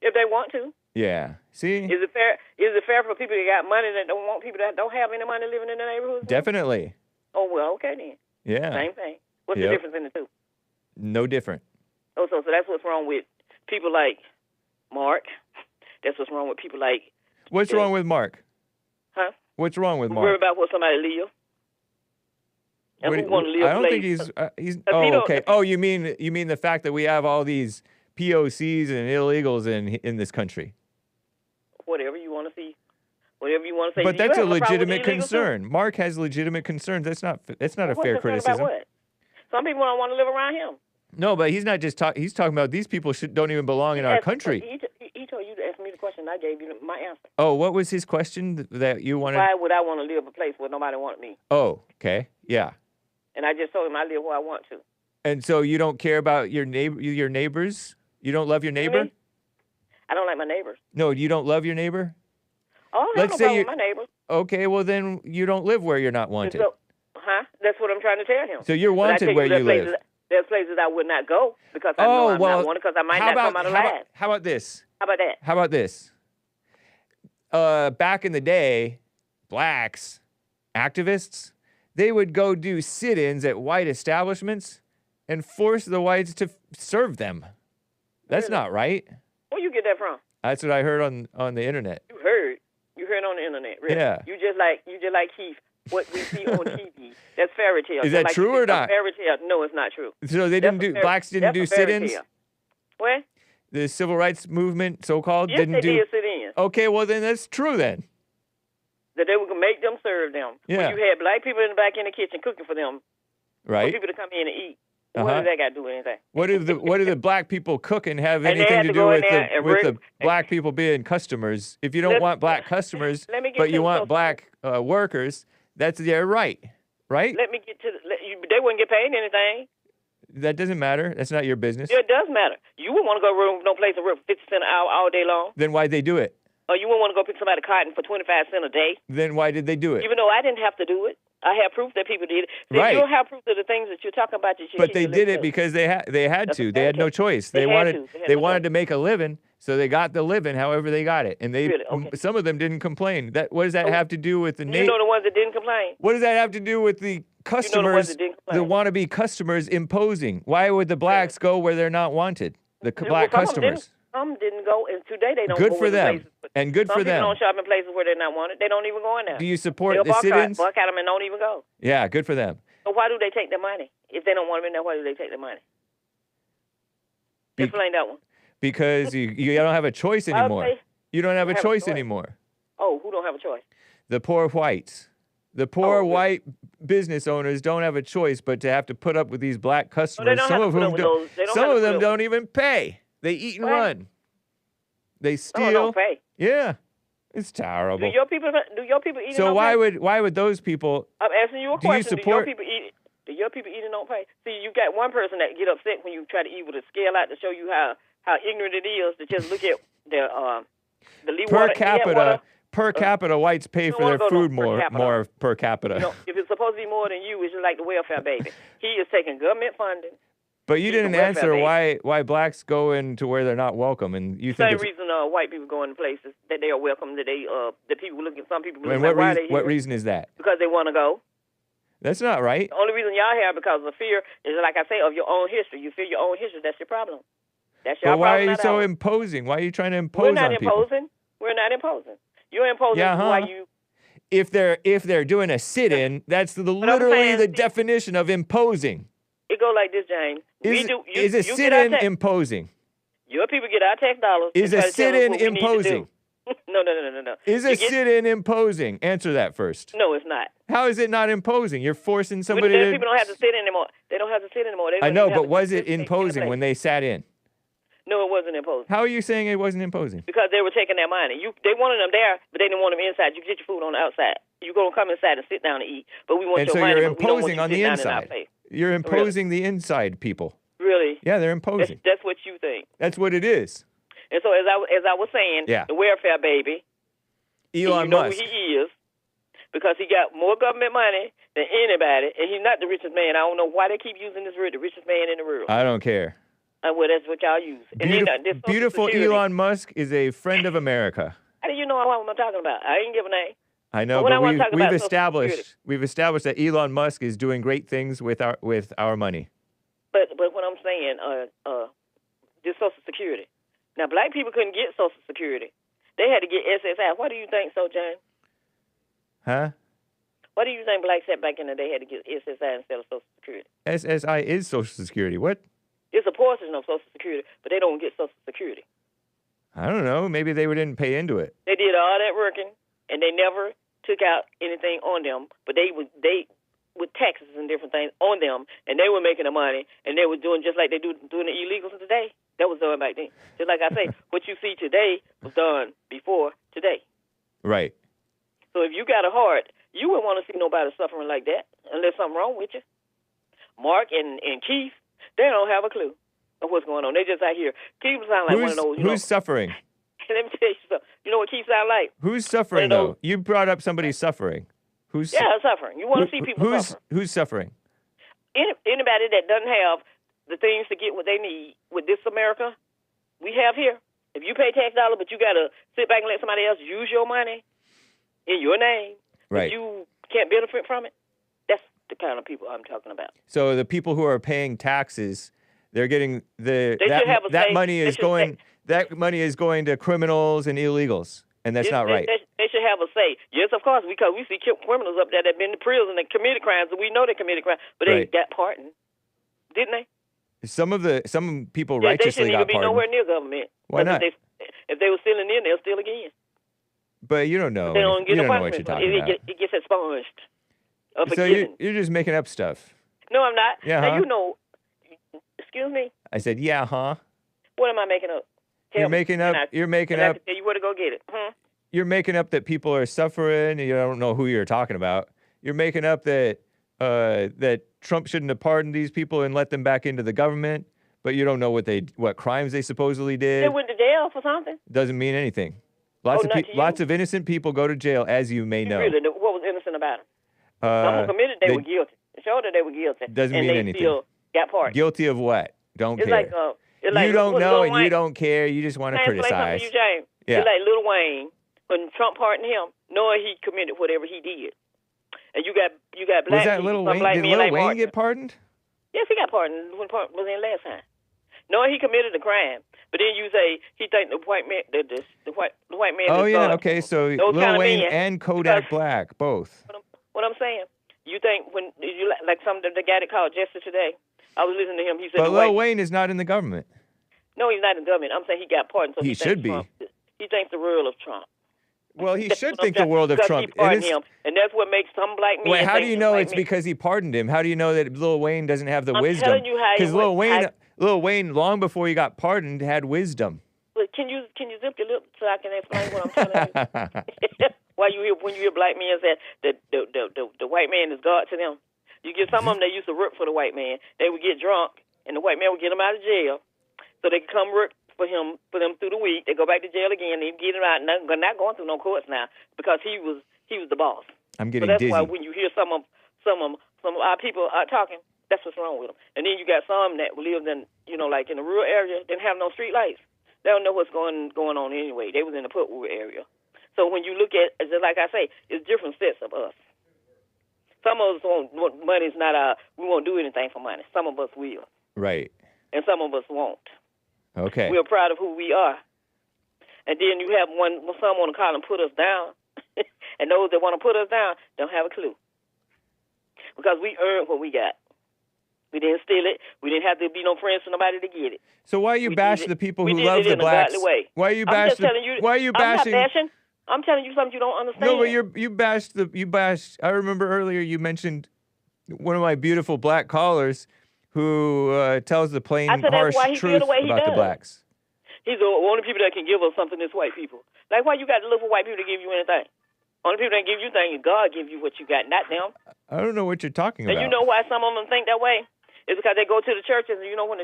If they want to. Yeah. See? Is it fair? Is it fair for people that got money that don't want people that don't have any money living in the neighborhood? Definitely. Oh, well, okay then. Yeah. Same thing. What's the difference in the two? No different. Oh, so that's what's wrong with people like Mark. That's what's wrong with people like... What's wrong with Mark? Huh? What's wrong with Mark? Worry about where somebody lives. And who want to live I don't think he's oh, okay. Oh, you mean the fact that we have all these POCs and illegals in this country? Whatever you want to see. Whatever you want to say. But that's a legitimate concern. Too? Mark has legitimate concerns. That's not a fair criticism. About what? Some people don't want to live around him. No, but he's not just talking. He's talking about these people don't even belong in our country. He told you to ask me the question. I gave you my answer. Oh, what was his question that you wanted? Why would I want to live a place where nobody wanted me? Oh, okay, yeah. And I just told him I live where I want to. And so you don't care about your neighbors? You don't love your neighbor? I don't like my neighbors. No, you don't love your neighbor? Oh, I don't have no problem with my neighbors. Okay, well then you don't live where you're not wanted. So, that's what I'm trying to tell him. So you're wanted where you live. There's places I would not go because I know I'm not wanted because I might not come out alive. How about this? How about that? How about this? Back in the day, blacks, activists, they would go do sit-ins at white establishments and force the whites to serve them. That's not right. Where you get that from? That's what I heard on the internet. You heard on the internet, really? Yeah. You just like Keith. What we see on TV, that's fairy tale. Is that true or not? Fairy tale. No, it's not true. So they didn't do blacks didn't do sit-ins? What? The civil rights movement, so-called, yes, didn't they do. did sit-ins. Okay, well then that's true then. That they would make them serve them. Yeah. When you had black people in the back in the kitchen cooking for them. Right. For people to come in and eat. What does that got to do with anything? What do the black people cooking have anything to do with the black people being customers? If you don't want black customers, but you want black workers, that's their right, right? Let me get to they wouldn't get paid anything. That doesn't matter. That's not your business. Yeah, it does matter. You wouldn't want to go room no place and work 50 cents an hour all day long. Then why'd they do it? Or you wouldn't want to go pick somebody cotton for 25 cents a day. Then why did they do it? Even though I didn't have to do it. I have proof that people did it. So right. You don't have proof of the things that you're talking about. But they did it because they had to. They had no choice. They wanted to make a living, so they got the living however they got it. And some of them didn't complain. What does that have to do with the You know the ones that didn't complain. What does that have to do with the customers, the wannabe customers imposing? Why would the blacks go where they're not wanted? The black customers. Some didn't go, and today they don't. Good for them, and good for them. Some people don't shop in places where they're not wanted. They don't even go in there. Do you support the sit-ins? Buck at them and don't even go. Yeah, good for them. So why do they take their money? If they don't want them in there, why do they take their money? Explain that one. Because you don't have a choice anymore. You don't have a choice anymore. Oh, who don't have a choice? The poor whites. The poor white business owners don't have a choice but to have to put up with these black customers. Some of them don't even pay. They eat and run. They steal. Don't pay. Yeah, it's terrible. Do your people eat? So why would those people? I'm asking you a question. Do your people eat? Do your people eat and don't pay? See, you got one person that get upset when you try to eat with a scale out to show you how ignorant it is to just look at the per capita. Whites pay for their food more per capita. No, if it's supposed to be more than you, it's just like the welfare baby. He is taking government funding. But you didn't answer why blacks go into where they're not welcome, and you think same reason white people go into places that they are welcome. That the people look at some people. And what reason is that? Because they want to go. That's not right. The only reason y'all have because of fear is like I say of your own history. You fear your own history. That's your problem. That's your problem. But why are you so imposing? Why are you trying to impose on people? We're not imposing. You're imposing why you. If they're doing a sit-in, that's literally the definition of imposing. It go like this, James. Is a sit-in imposing? Your people get our tax dollars. Is a sit-in imposing? No. Is a sit-in imposing? Answer that first. No, it's not. How is it not imposing? You're forcing somebody to... People don't have to sit anymore. They don't have to sit anymore. I know, but was it imposing when they sat in? No, it wasn't imposing. How are you saying it wasn't imposing? Because they were taking their money. They wanted them there, but they didn't want them inside. You get your food on the outside. You're going to come inside and sit down and eat, but we want your money. And so you're imposing on the inside. You're imposing the inside people. Really? Yeah, they're imposing. That's what you think. That's what it is. And so as I was saying, the welfare baby, Elon Musk. Musk. Who he is, because he got more government money than anybody, and he's not the richest man. I don't know why they keep using this word, the richest man in the world. I don't care. Well, that's what y'all use. Beautiful Elon Musk is a friend of America. How do you know what I'm talking about? I didn't give a name. I know, but we've established that Elon Musk is doing great things with our money. But what I'm saying, this Social Security. Now, black people couldn't get Social Security. They had to get SSI. Why do you think so, John? Huh? Why do you think blacks back in the day had to get SSI instead of Social Security? SSI is Social Security. What? It's a portion of Social Security, but they don't get Social Security. I don't know. Maybe they didn't pay into it. They did all that working, and they never took out anything on them, but they with taxes and different things on them, and they were making the money, and they were doing just like they doing the illegals today. That was done back then. Just like I say, what you see today was done before today. Right. So if you got a heart, you wouldn't want to see nobody suffering like that unless something wrong with you. Mark and Keith, they don't have a clue of what's going on. They just out here. Keith sound like one of those. Who's suffering? Let me tell you something. You know what keeps out like? Who's suffering, though? You brought up somebody suffering. Who's suffering. You want to see people suffer. Who's suffering? Anybody that doesn't have the things to get what they need with this America we have here. If you pay tax dollar, but you got to sit back and let somebody else use your money in your name, right? You can't benefit from it. That's the kind of people I'm talking about. So the people who are paying taxes, they're getting that money is going to criminals and illegals, and that's not right. They should have a say. Yes, of course, because we see criminals up there that have been in prison and committed crimes, and we know they committed crimes, but they got pardoned, didn't they? Some people righteously got pardoned. They shouldn't even be nowhere near government. Why not? If they were stealing in, they'll steal again. But you don't know. They don't you don't know what you're talking about. It gets expunged. So you're just making up stuff. No, I'm not. Yeah, now, you know. Excuse me. I said, yeah, huh? What am I making up? You're making up. You're making up. I can tell you where to go get it. You're making up that people are suffering. And you don't know who you're talking about. You're making up that that Trump shouldn't have pardoned these people and let them back into the government. But you don't know what crimes they supposedly did. They went to jail for something. Doesn't mean anything. Lots of innocent people go to jail, as you may know. Really, what was innocent about them? Someone committed, they were guilty. It showed that they were guilty. Doesn't mean anything. Still got pardoned. Guilty of what? Don't care. Like you don't know and you don't care. You just want to criticize. You, James. Yeah. It's like Lil Wayne, when Trump pardoned him, knowing he committed whatever he did. And you got black Was that Lil Wayne? Did Lil Wayne get pardoned? Yes, he got pardoned when Park was in last time. Knowing he committed a crime, but then you say he think the white man, the white man. Oh yeah, God. okay. So Lil Wayne and Kodak Black, both. What I'm saying, you think when you like some the guy that called Jester today, I was listening to him. He said, but Lil Wayne is not in the government. No, he's not in the government. I'm saying he got pardoned. So he should be. He thinks the world of Trump. Well, he should think the world of Trump. He pardoned him, and that's what makes some black men. Wait, how do you know it's because he pardoned him? How do you know that Lil Wayne doesn't have the wisdom? I'm telling you how. Because Lil Wayne, long before he got pardoned, had wisdom. But can you zip your lips so I can explain what I'm telling you? When you hear black men say that the white man is God to them, you get some of them that used to work for the white man. They would get drunk, and the white man would get them out of jail, so they could come work for them through the week. They go back to jail again. They get them out. Not going through no courts now because he was the boss. I'm getting dizzy. dizzy. That's why when you hear some of our people are talking, that's what's wrong with them. And then you got some that lived in like in the rural area, didn't have no street lights. They don't know what's going on anyway. They was in the rural area. So when you look at, just like I say, it's different sets of us. Some of us want money's not we won't do anything for money. Some of us will. Right. And some of us won't. Okay. We're proud of who we are. And then you have some want to call and put us down. And those that want to put us down don't have a clue. Because we earned what we got. We didn't steal it. We didn't have to be no friends to nobody to get it. So why you bash the people who love the blacks? Why are you bashing? Why are you bashing? I'm not bashing. I'm telling you something you don't understand. No, but you bashed. I remember earlier you mentioned one of my beautiful black callers who tells the plain, harsh truth about the blacks. He's the only people that can give us something is white people. Like, why you got to look for white people to give you anything? Only people that give you things is God give you what you got, not them. I don't know what you're talking about. And you know why some of them think that way? It's because they go to the churches, and when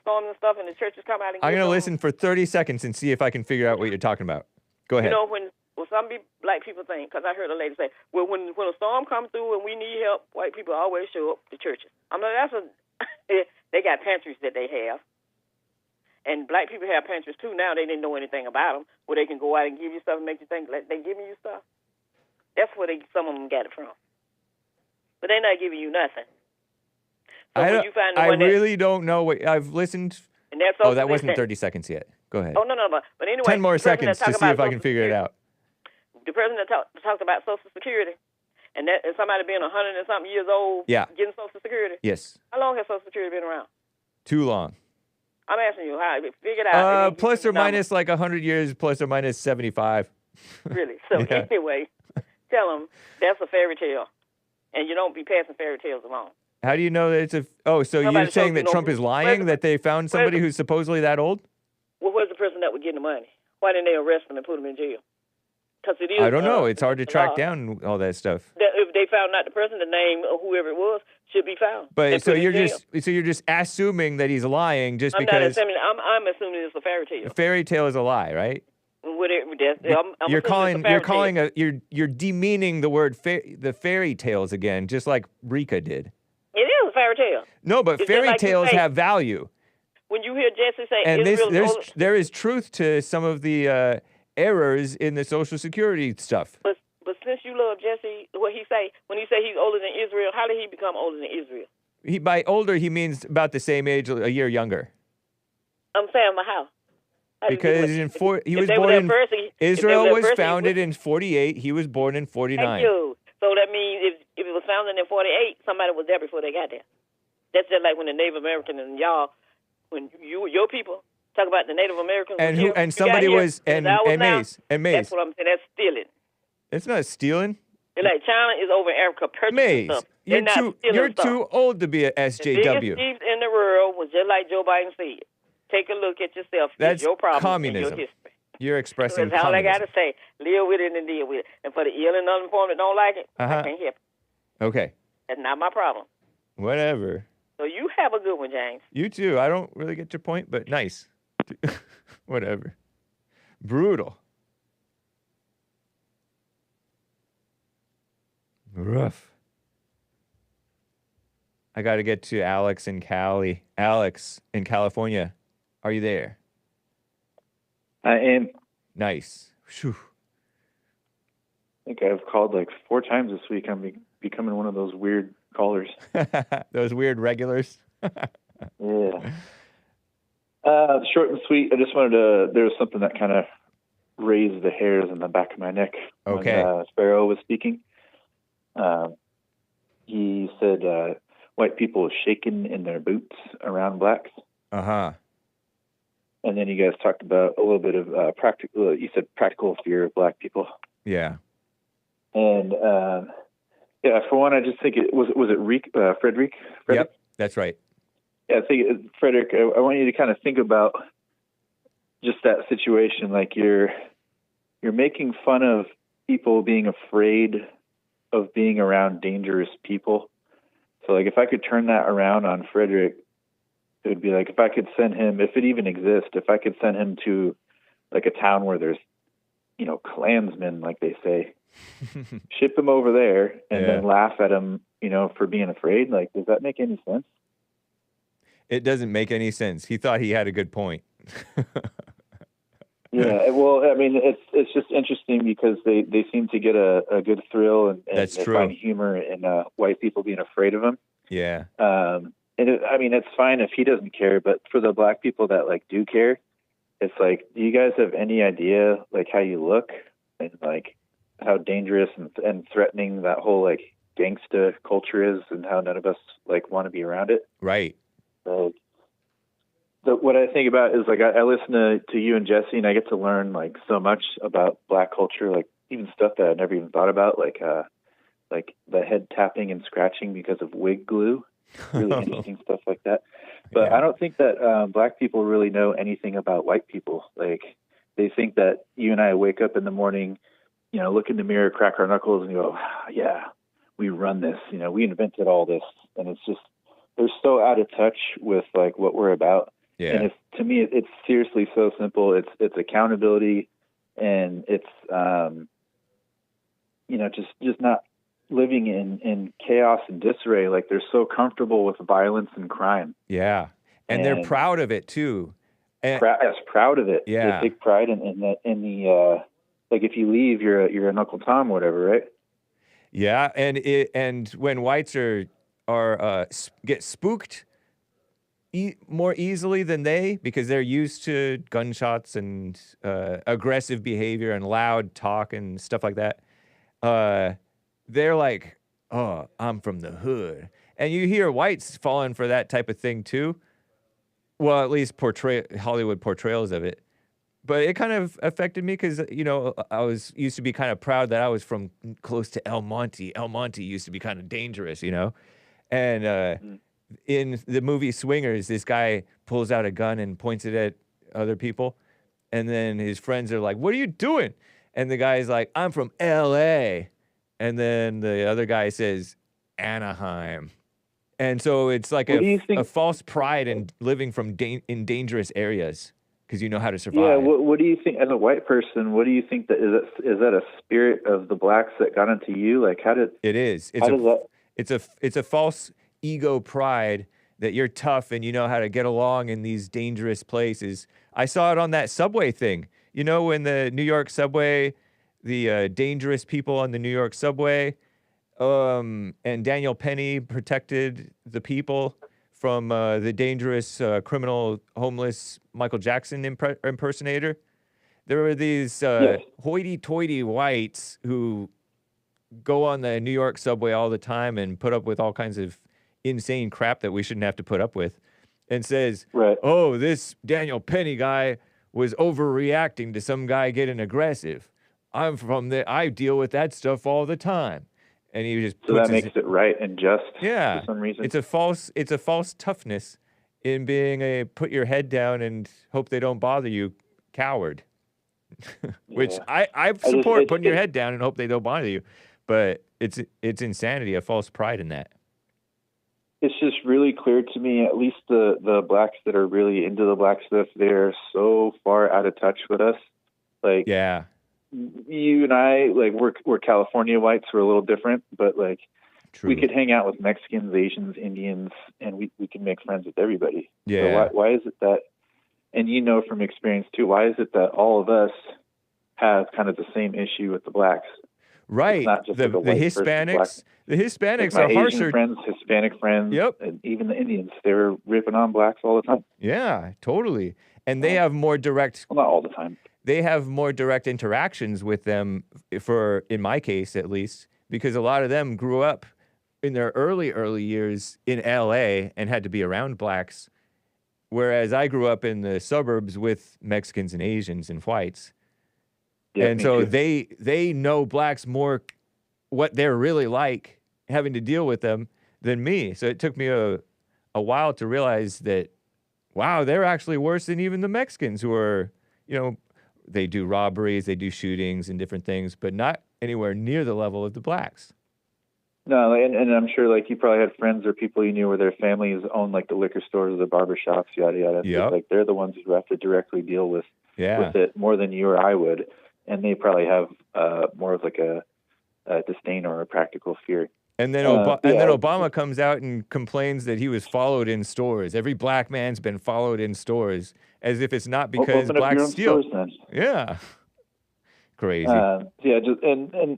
storms and stuff, and the churches come out and I'm going to listen for 30 seconds and see if I can figure out what you're talking about. Go ahead. When some black people think, because I heard a lady say, well, when a storm comes through and we need help, white people always show up to churches. I'm like, they got pantries that they have. And black people have pantries, too. Now they didn't know anything about them, where they can go out and give you stuff and make you think like they giving you stuff. That's where some of them got it from. But they're not giving you nothing. So I really don't know what I've listened. And that's that wasn't 30 seconds yet. Go ahead. Oh, no. But anyway. 10 more seconds to see if I can figure it out. The president talked about Social Security. And somebody being 100 and something years old getting Social Security. Yes. How long has Social Security been around? Too long. I'm asking you, how? Figure it out. Plus or minus like 100 years, plus or minus 75. Really? So anyway, tell them that's a fairy tale. And you don't be passing fairy tales along. How do you know that it's a... Oh, so you're saying that Trump is lying, that they found somebody who's supposedly that old? Well, where's the person that would get the money? Why didn't they arrest him and put him in jail? Because it is... I don't know. It's hard to track down all that stuff. If they found not the person, the name of whoever it was should be found. But so you're just assuming that he's lying just because... I'm assuming it's a fairy tale. A fairy tale is a lie, right? You're demeaning the word the fairy tales again, just like Rika did. It is a fairy tale. No, but fairy tales have value. When you hear Jesse say, and there is truth to some of the errors in the Social Security stuff. But since you love Jesse, what he say when he say he's older than Israel, how did he become older than Israel? By older, he means about the same age, a year younger. I'm saying, how? Because Israel was founded in 48. He was born in 49. Thank you. So that means if it was founded in 48, somebody was there before they got there. That's just like when the Native Americans and y'all, when your people talk about the Native Americans and somebody was and Mace. That's what I'm saying. That's stealing. It's not stealing. It's like China is over in Africa purchasing stuff. You're too old to be a SJW. The biggest thieves in the world was just like Joe Biden said. Take a look at yourself. That's your problem communism. And your history. You're expressing That's all communism. I got to say. Live with it and deal with it. And for the ill and uninformed that don't like it, I can't help it. Okay. That's not my problem. Whatever. So you have a good one, James. You too. I don't really get your point, but nice. Whatever. Brutal. Rough. I got to get to Alex in Cali. Alex in California. Are you there? I am. Nice. Whew. I think I've called like 4 times this week. I'm becoming one of those weird callers. Those weird regulars. Yeah. Short and sweet. I just wanted to. There was something that kind of raised the hairs on the back of my neck. Okay. When Sparrow was speaking. He said white people shaking in their boots around blacks. Uh-huh. And then you guys talked about a little bit of practical. You said practical fear of black people. Yeah. And yeah, for one, I just think it was it Frederick? Yep, that's right. Yeah, I think Frederick. I want you to kind of think about just that situation. Like you're making fun of people being afraid of being around dangerous people. So, like, if I could turn that around on Frederick, it would be like if I could send him, if it even exists, if I could send him to like a town where there's, Klansmen, like they say, ship him over there and then laugh at him, for being afraid. Like, does that make any sense? It doesn't make any sense. He thought he had a good point. Yeah, well, I mean, it's just interesting because they seem to get a good thrill and That's they true. find humor in white people being afraid of them. Yeah. And it's fine if he doesn't care, but for the black people that like do care, it's like, do you guys have any idea like how you look and like how dangerous and threatening that whole like gangsta culture is and how none of us like want to be around it? Right. So what I think about is like I listen to you and Jesse, and I get to learn like so much about black culture, like even stuff that I never even thought about, like the head tapping and scratching because of wig glue, really interesting stuff like that. But I don't think that black people really know anything about white people. Like they think that you and I wake up in the morning, look in the mirror, crack our knuckles, and go, yeah, we run this. We invented all this, and it's just they're so out of touch with like what we're about. Yeah. And to me, it's seriously so simple. It's accountability, and it's just not living in chaos and disarray. Like they're so comfortable with violence and crime. Yeah, and they're proud of it too. And, proud of it. Yeah, they take pride in the like if you leave, you're an Uncle Tom, whatever, right? Yeah, and when whites get spooked more easily than they, because they're used to gunshots and aggressive behavior and loud talk and stuff like that. They're like, oh, I'm from the hood. And you hear whites falling for that type of thing too. Well, at least Hollywood portrayals of it. But it kind of affected me because, I used to be kind of proud that I was from close to El Monte. El Monte used to be kind of dangerous, And in the movie Swingers, this guy pulls out a gun and points it at other people. And then his friends are like, what are you doing? And the guy's like, I'm from L.A. And then the other guy says, Anaheim. And so it's like a false pride in living in dangerous areas. because you know how to survive. Yeah, what do you think, as a white person, what do you think that is that a spirit of the blacks that got into you? Like, how did... It is. It's a false ego pride that you're tough and you know how to get along in these dangerous places. I saw it on that subway thing. You know, when the New York subway, the dangerous people on the New York subway, and Daniel Penny protected the people from the dangerous criminal, homeless Michael Jackson impersonator. There were these hoity-toity whites who go on the New York subway all the time and put up with all kinds of insane crap that we shouldn't have to put up with, and says, oh, this Daniel Penny guy was overreacting to some guy getting aggressive. I deal with that stuff all the time. And he just so that makes it right and just for some reason. It's a false toughness in being a put your head down and hope they don't bother you coward. Which I support putting your head down and hope they don't bother you. But it's insanity, a false pride in that. It's just really clear to me, at least the blacks that are really into the black stuff, they're so far out of touch with us. Like, yeah, you and I, like, we're California whites, we're a little different, but like, we could hang out with Mexicans, Asians, Indians, and we can make friends with everybody. Yeah. So why is it that, and you know from experience too, why is it that all of us have kind of the same issue with the blacks? Right. It's not just the Hispanics. The Hispanics are harsher. Asian friends, Hispanic friends, and even the Indians, they're ripping on blacks all the time. Yeah, totally. And they have more direct... Well, not all the time. They have more direct interactions with them, in my case at least, because a lot of them grew up in their early years in L.A. and had to be around blacks, whereas I grew up in the suburbs with Mexicans and Asians and whites. Yeah, and so they know blacks more, what they're really like, having to deal with them, than me. So it took me a while to realize that, wow, they're actually worse than even the Mexicans, who are, you know, they do robberies, they do shootings and different things, but not anywhere near the level of the blacks. No, and I'm sure, like, you probably had friends or people you knew where their families own, like, the liquor stores or the barber shops, yada, yada. Yep. Like, they're the ones who have to directly deal with it more than you or I would. And they probably have more of, like, a disdain or a practical fear. And then, Obama comes out and complains that he was followed in stores. Every black man's been followed in stores, as if it's not because blacks steal. Yeah. Crazy. And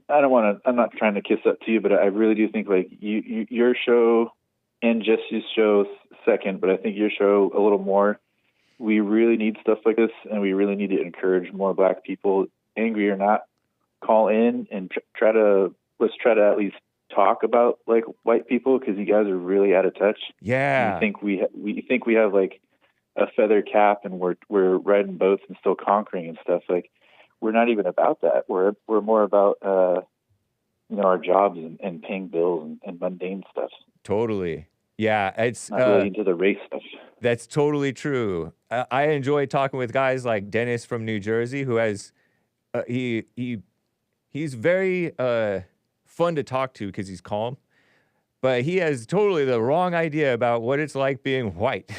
I don't want to, I'm not trying to kiss up to you, but I really do think, like, your show and Jesse's show second, but I think your show a little more. We really need stuff like this, and we really need to encourage more black people, angry or not, call in and let's try to at least talk about, like, white people, because you guys are really out of touch. Yeah. We think we have like a feather cap and we're riding boats and still conquering and stuff. Like, we're not even about that. We're more about our jobs and paying bills and mundane stuff. Totally. Yeah, it's not really into the race stuff. That's totally true. I enjoy talking with guys like Dennis from New Jersey, who has he's very fun to talk to because he's calm, but he has totally the wrong idea about what it's like being white.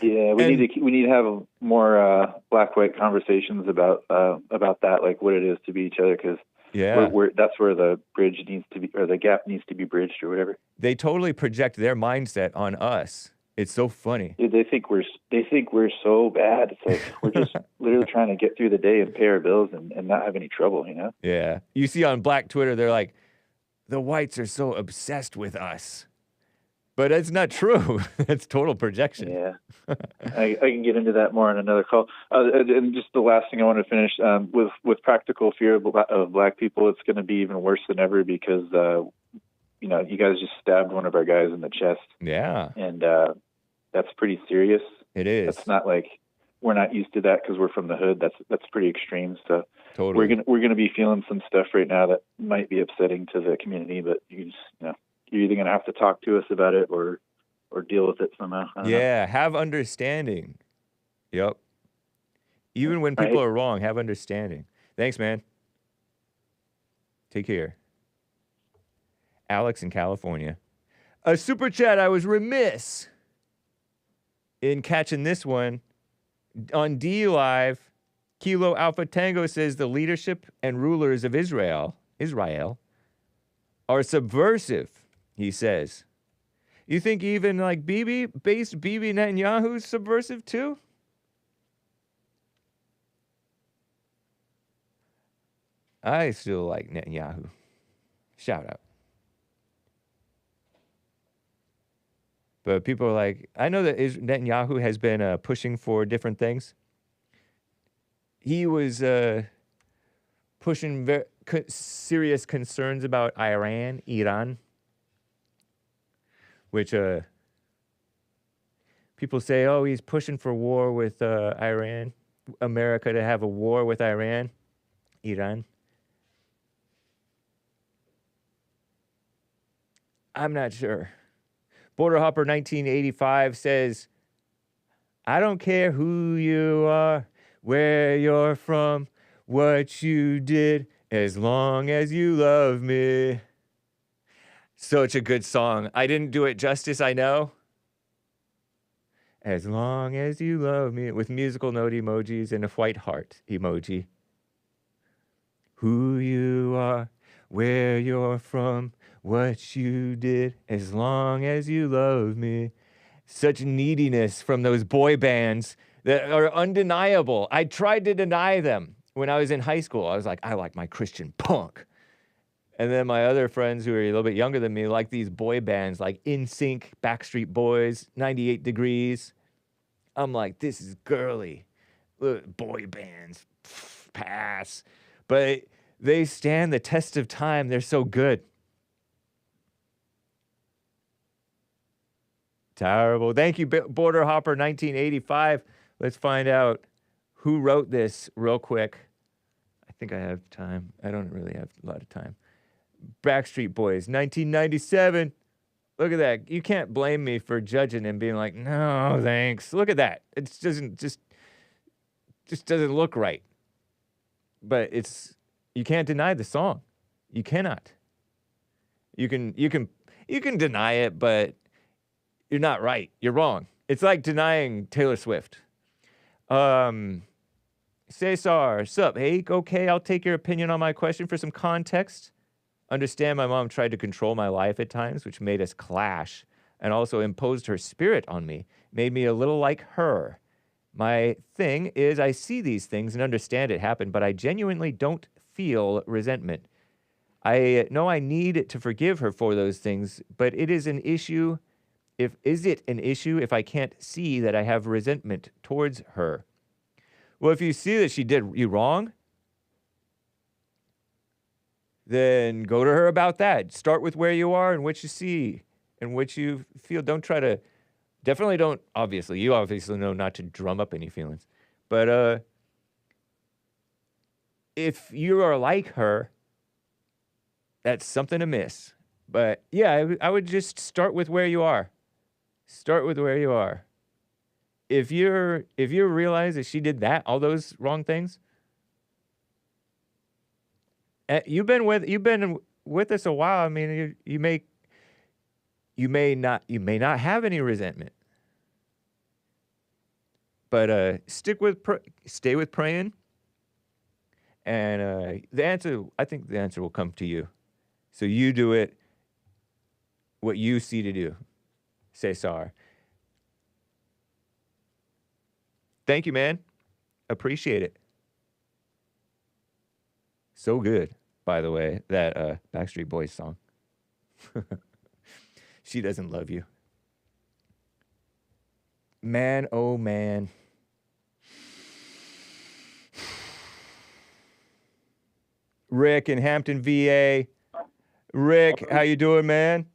Yeah, we need to have more black-white conversations about that, like what it is to be each other, because that's where the bridge needs to be, or the gap needs to be bridged, or whatever. They totally project their mindset on us. It's so funny. Dude, they think we're so bad. It's like we're just literally trying to get through the day and pay our bills and not have any trouble, you know? Yeah. You see on Black Twitter, they're like, the whites are so obsessed with us. But it's not true. It's total projection. Yeah. I can get into that more on another call. And just the last thing I want to finish, with practical fear of black people, it's going to be even worse than ever because, you guys just stabbed one of our guys in the chest. Yeah. And that's pretty serious. It is. That's not like, we're not used to that because we're from the hood. That's pretty extreme. So totally. we're gonna be feeling some stuff right now that might be upsetting to the community, but you're either gonna have to talk to us about it or deal with it somehow. Yeah, have understanding. Yep. Even when people are wrong, have understanding. Thanks, man. Take care. Alex in California. A super chat. I was remiss in catching this one. On D Live, Kilo Alpha Tango says the leadership and rulers of Israel are subversive, he says. You think even like Bibi Netanyahu's subversive too? I still like Netanyahu. Shout out. But people are like, I know that Netanyahu has been pushing for different things. He was pushing very serious concerns about Iran, which people say, oh, he's pushing for war with Iran, America to have a war with Iran. I'm not sure. Border Hopper 1985 says, I don't care who you are, where you're from, what you did, as long as you love me. Such a good song. I didn't do it justice, I know. As long as you love me, with musical note emojis and a white heart emoji. Who you are, where you're from, what you did, as long as you love me. Such neediness from those boy bands that are undeniable. I tried to deny them when I was in high school. I was like, I like my Christian punk. And then my other friends who are a little bit younger than me like these boy bands like NSYNC, Backstreet Boys, 98 Degrees. I'm like, this is girly. Look, boy bands, pass. But they stand the test of time. They're so good. Terrible. Thank you, Border Hopper 1985. Let's find out who wrote this real quick. I think I have time. I don't really have a lot of time. Backstreet Boys, 1997. Look at that. You can't blame me for judging and being like, no, thanks. Look at that. It doesn't just doesn't look right. But you can't deny the song. You cannot. You can deny it, but you're not right. You're wrong. It's like denying Taylor Swift. Cesar, sup, Hake? Okay, I'll take your opinion on my question for some context. Understand my mom tried to control my life at times, which made us clash, and also imposed her spirit on me, made me a little like her. My thing is I see these things and understand it happened, but I genuinely don't feel resentment. I know I need to forgive her for those things, but it is an issue. Is it an issue if I can't see that I have resentment towards her? Well, if you see that she did you wrong, then go to her about that. Start with where you are and what you see and what you feel. Obviously, you obviously know not to drum up any feelings. But if you are like her, that's something amiss. But yeah, I would just start with where you are. Start with where you are. If you realize that she did all those wrong things, you've been with us a while. I mean, you may not have any resentment, but stay with praying, and I think the answer will come to you. So you do it. What you see to do. Cesar. Thank you, man. Appreciate it. So good, by the way, that Backstreet Boys song. She doesn't love you. Man, oh man. Rick in Hampton, VA. Rick, how you doing, man?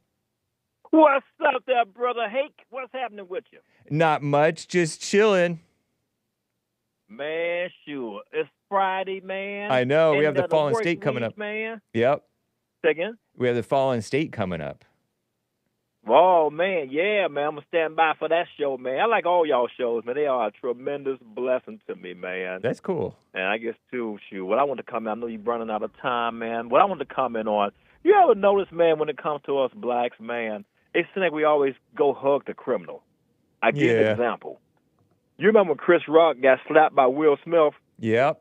What's up there, brother Hake? What's happening with you? Not much, just chilling. Man, sure. It's Friday, man. I know. We have the Fallen State coming up. Man. Yep. Say again? We have the Fallen State coming up. Oh, man. Yeah, man. I'm going to stand by for that show, man. I like all y'all shows, man. They are a tremendous blessing to me, man. That's cool. And I guess, too, what I want to comment, I know you're running out of time, man. What I want to comment on, you ever notice, man, when it comes to us blacks, man, it seems like we always go hug the criminal. I give an example. You remember when Chris Rock got slapped by Will Smith? Yep.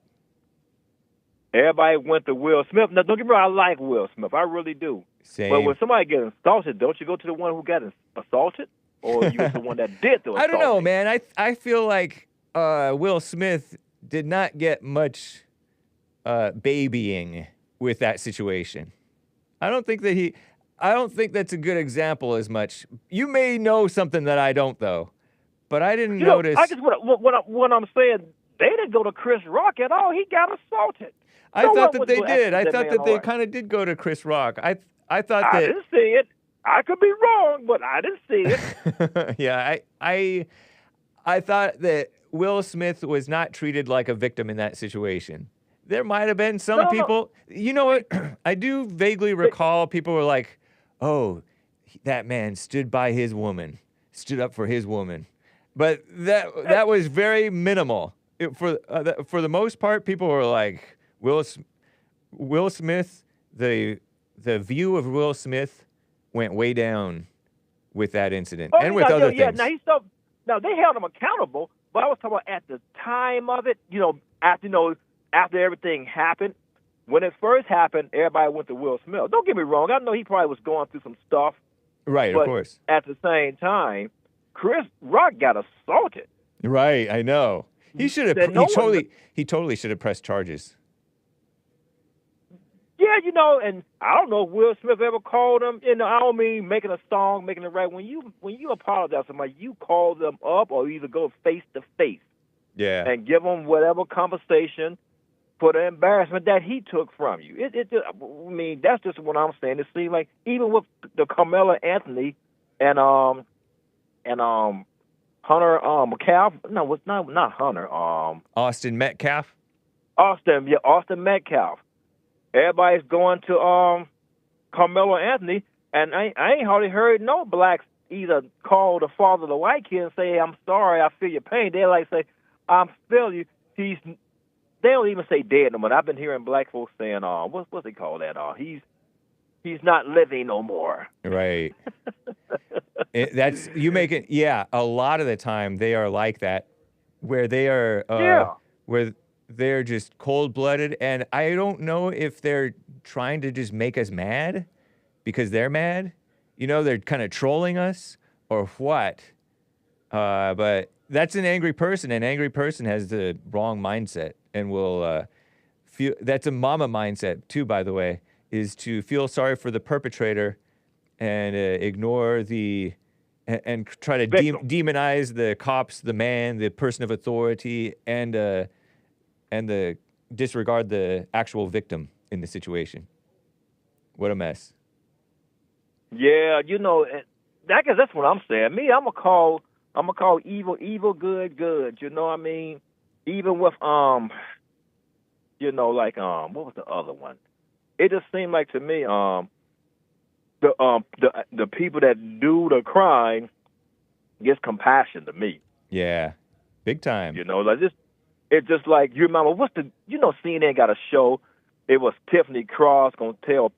Everybody went to Will Smith. Now, don't get me wrong, I like Will Smith. I really do. Same. But when somebody gets assaulted, don't you go to the one who got assaulted? Or you go to the one that did the assault? I don't know, man. I feel like Will Smith did not get much babying with that situation. I don't think that's a good example as much. You may know something that I don't, though. But I didn't notice. What I'm saying, they didn't go to Chris Rock at all. He got assaulted. I thought that they did. I thought that they kind of did go to Chris Rock. I thought that. I didn't see it. I could be wrong, but I didn't see it. Yeah, I thought that Will Smith was not treated like a victim in that situation. There might have been some people. No. You know what? I do vaguely recall people were like, "Oh, that man stood by his woman, stood up for his woman," but that was very minimal. For the most part, people were like, Will Smith, the view of Will Smith went way down with that incident and with other things. Now they held him accountable, but I was talking about at the time of it, after everything happened. When it first happened, everybody went to Will Smith. Don't get me wrong, I know he probably was going through some stuff. Right, of course. At the same time, Chris Rock got assaulted. Right, I know. He should have. He totally should have pressed charges. Yeah, and I don't know if Will Smith ever called him. I don't mean making a song, making it right. When you apologize to somebody, you call them up or either go face to face. Yeah. And give them whatever compensation for the embarrassment that he took from you. I mean, that's just what I'm saying. It seems like even with the Carmelo Anthony and Hunter McCalf. No, it's not Hunter. Austin Metcalf. Austin Metcalf. Everybody's going to Carmelo Anthony, and I ain't hardly heard no blacks either call the father of the white kid and say, "I'm sorry, I feel your pain." They like say, "I feel you." They don't even say dead no more. I've been hearing black folks saying, what's they call that? He's not living no more. Right. A lot of the time they are like that, where they are, where they're just cold-blooded, and I don't know if they're trying to just make us mad because they're mad. They're kind of trolling us or what. But that's an angry person. An angry person has the wrong mindset and will feel. That's a mama mindset too, by the way, is to feel sorry for the perpetrator and ignore and try to demonize the cops, the man, the person of authority, and disregard the actual victim in the situation. What a mess. Yeah, I guess that's what I'm saying. Me, I'm gonna call evil good. You know what I mean? Even with what was the other one? It just seemed like to me the people that do the crime gets compassion to me. Yeah, big time. It's just like you remember CNN got a show. It was Tiffany Cross gonna tell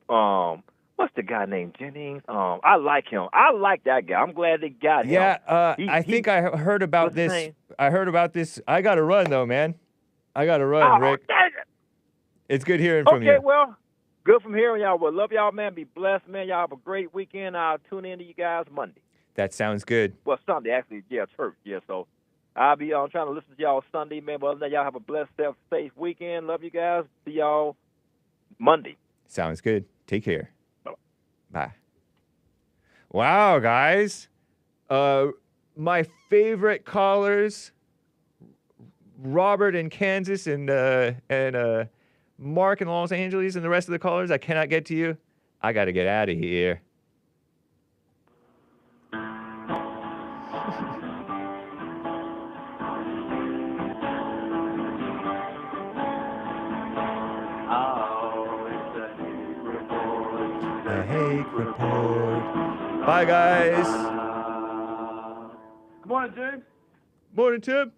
what's the guy named Jennings? I like him. I like that guy. I'm glad they got him. Yeah, I think I heard about this. I heard about this. I got to run, though, man. I got to run, Rick. It's good hearing from you. Okay, well, good from hearing y'all. Well, love y'all, man. Be blessed, man. Y'all have a great weekend. I'll tune in to you guys Monday. That sounds good. Well, Sunday, actually. Yeah, church. Yeah, so I'll be trying to listen to y'all Sunday, man. But other than that, y'all have a blessed, safe weekend. Love you guys. See y'all Monday. Sounds good. Take care. Bye. Wow, guys. My favorite callers, Robert in Kansas and Mark in Los Angeles, and the rest of the callers, I cannot get to you. I got to get out of here. The Hake Report. Bye, guys. Good morning, James. Morning, Tim.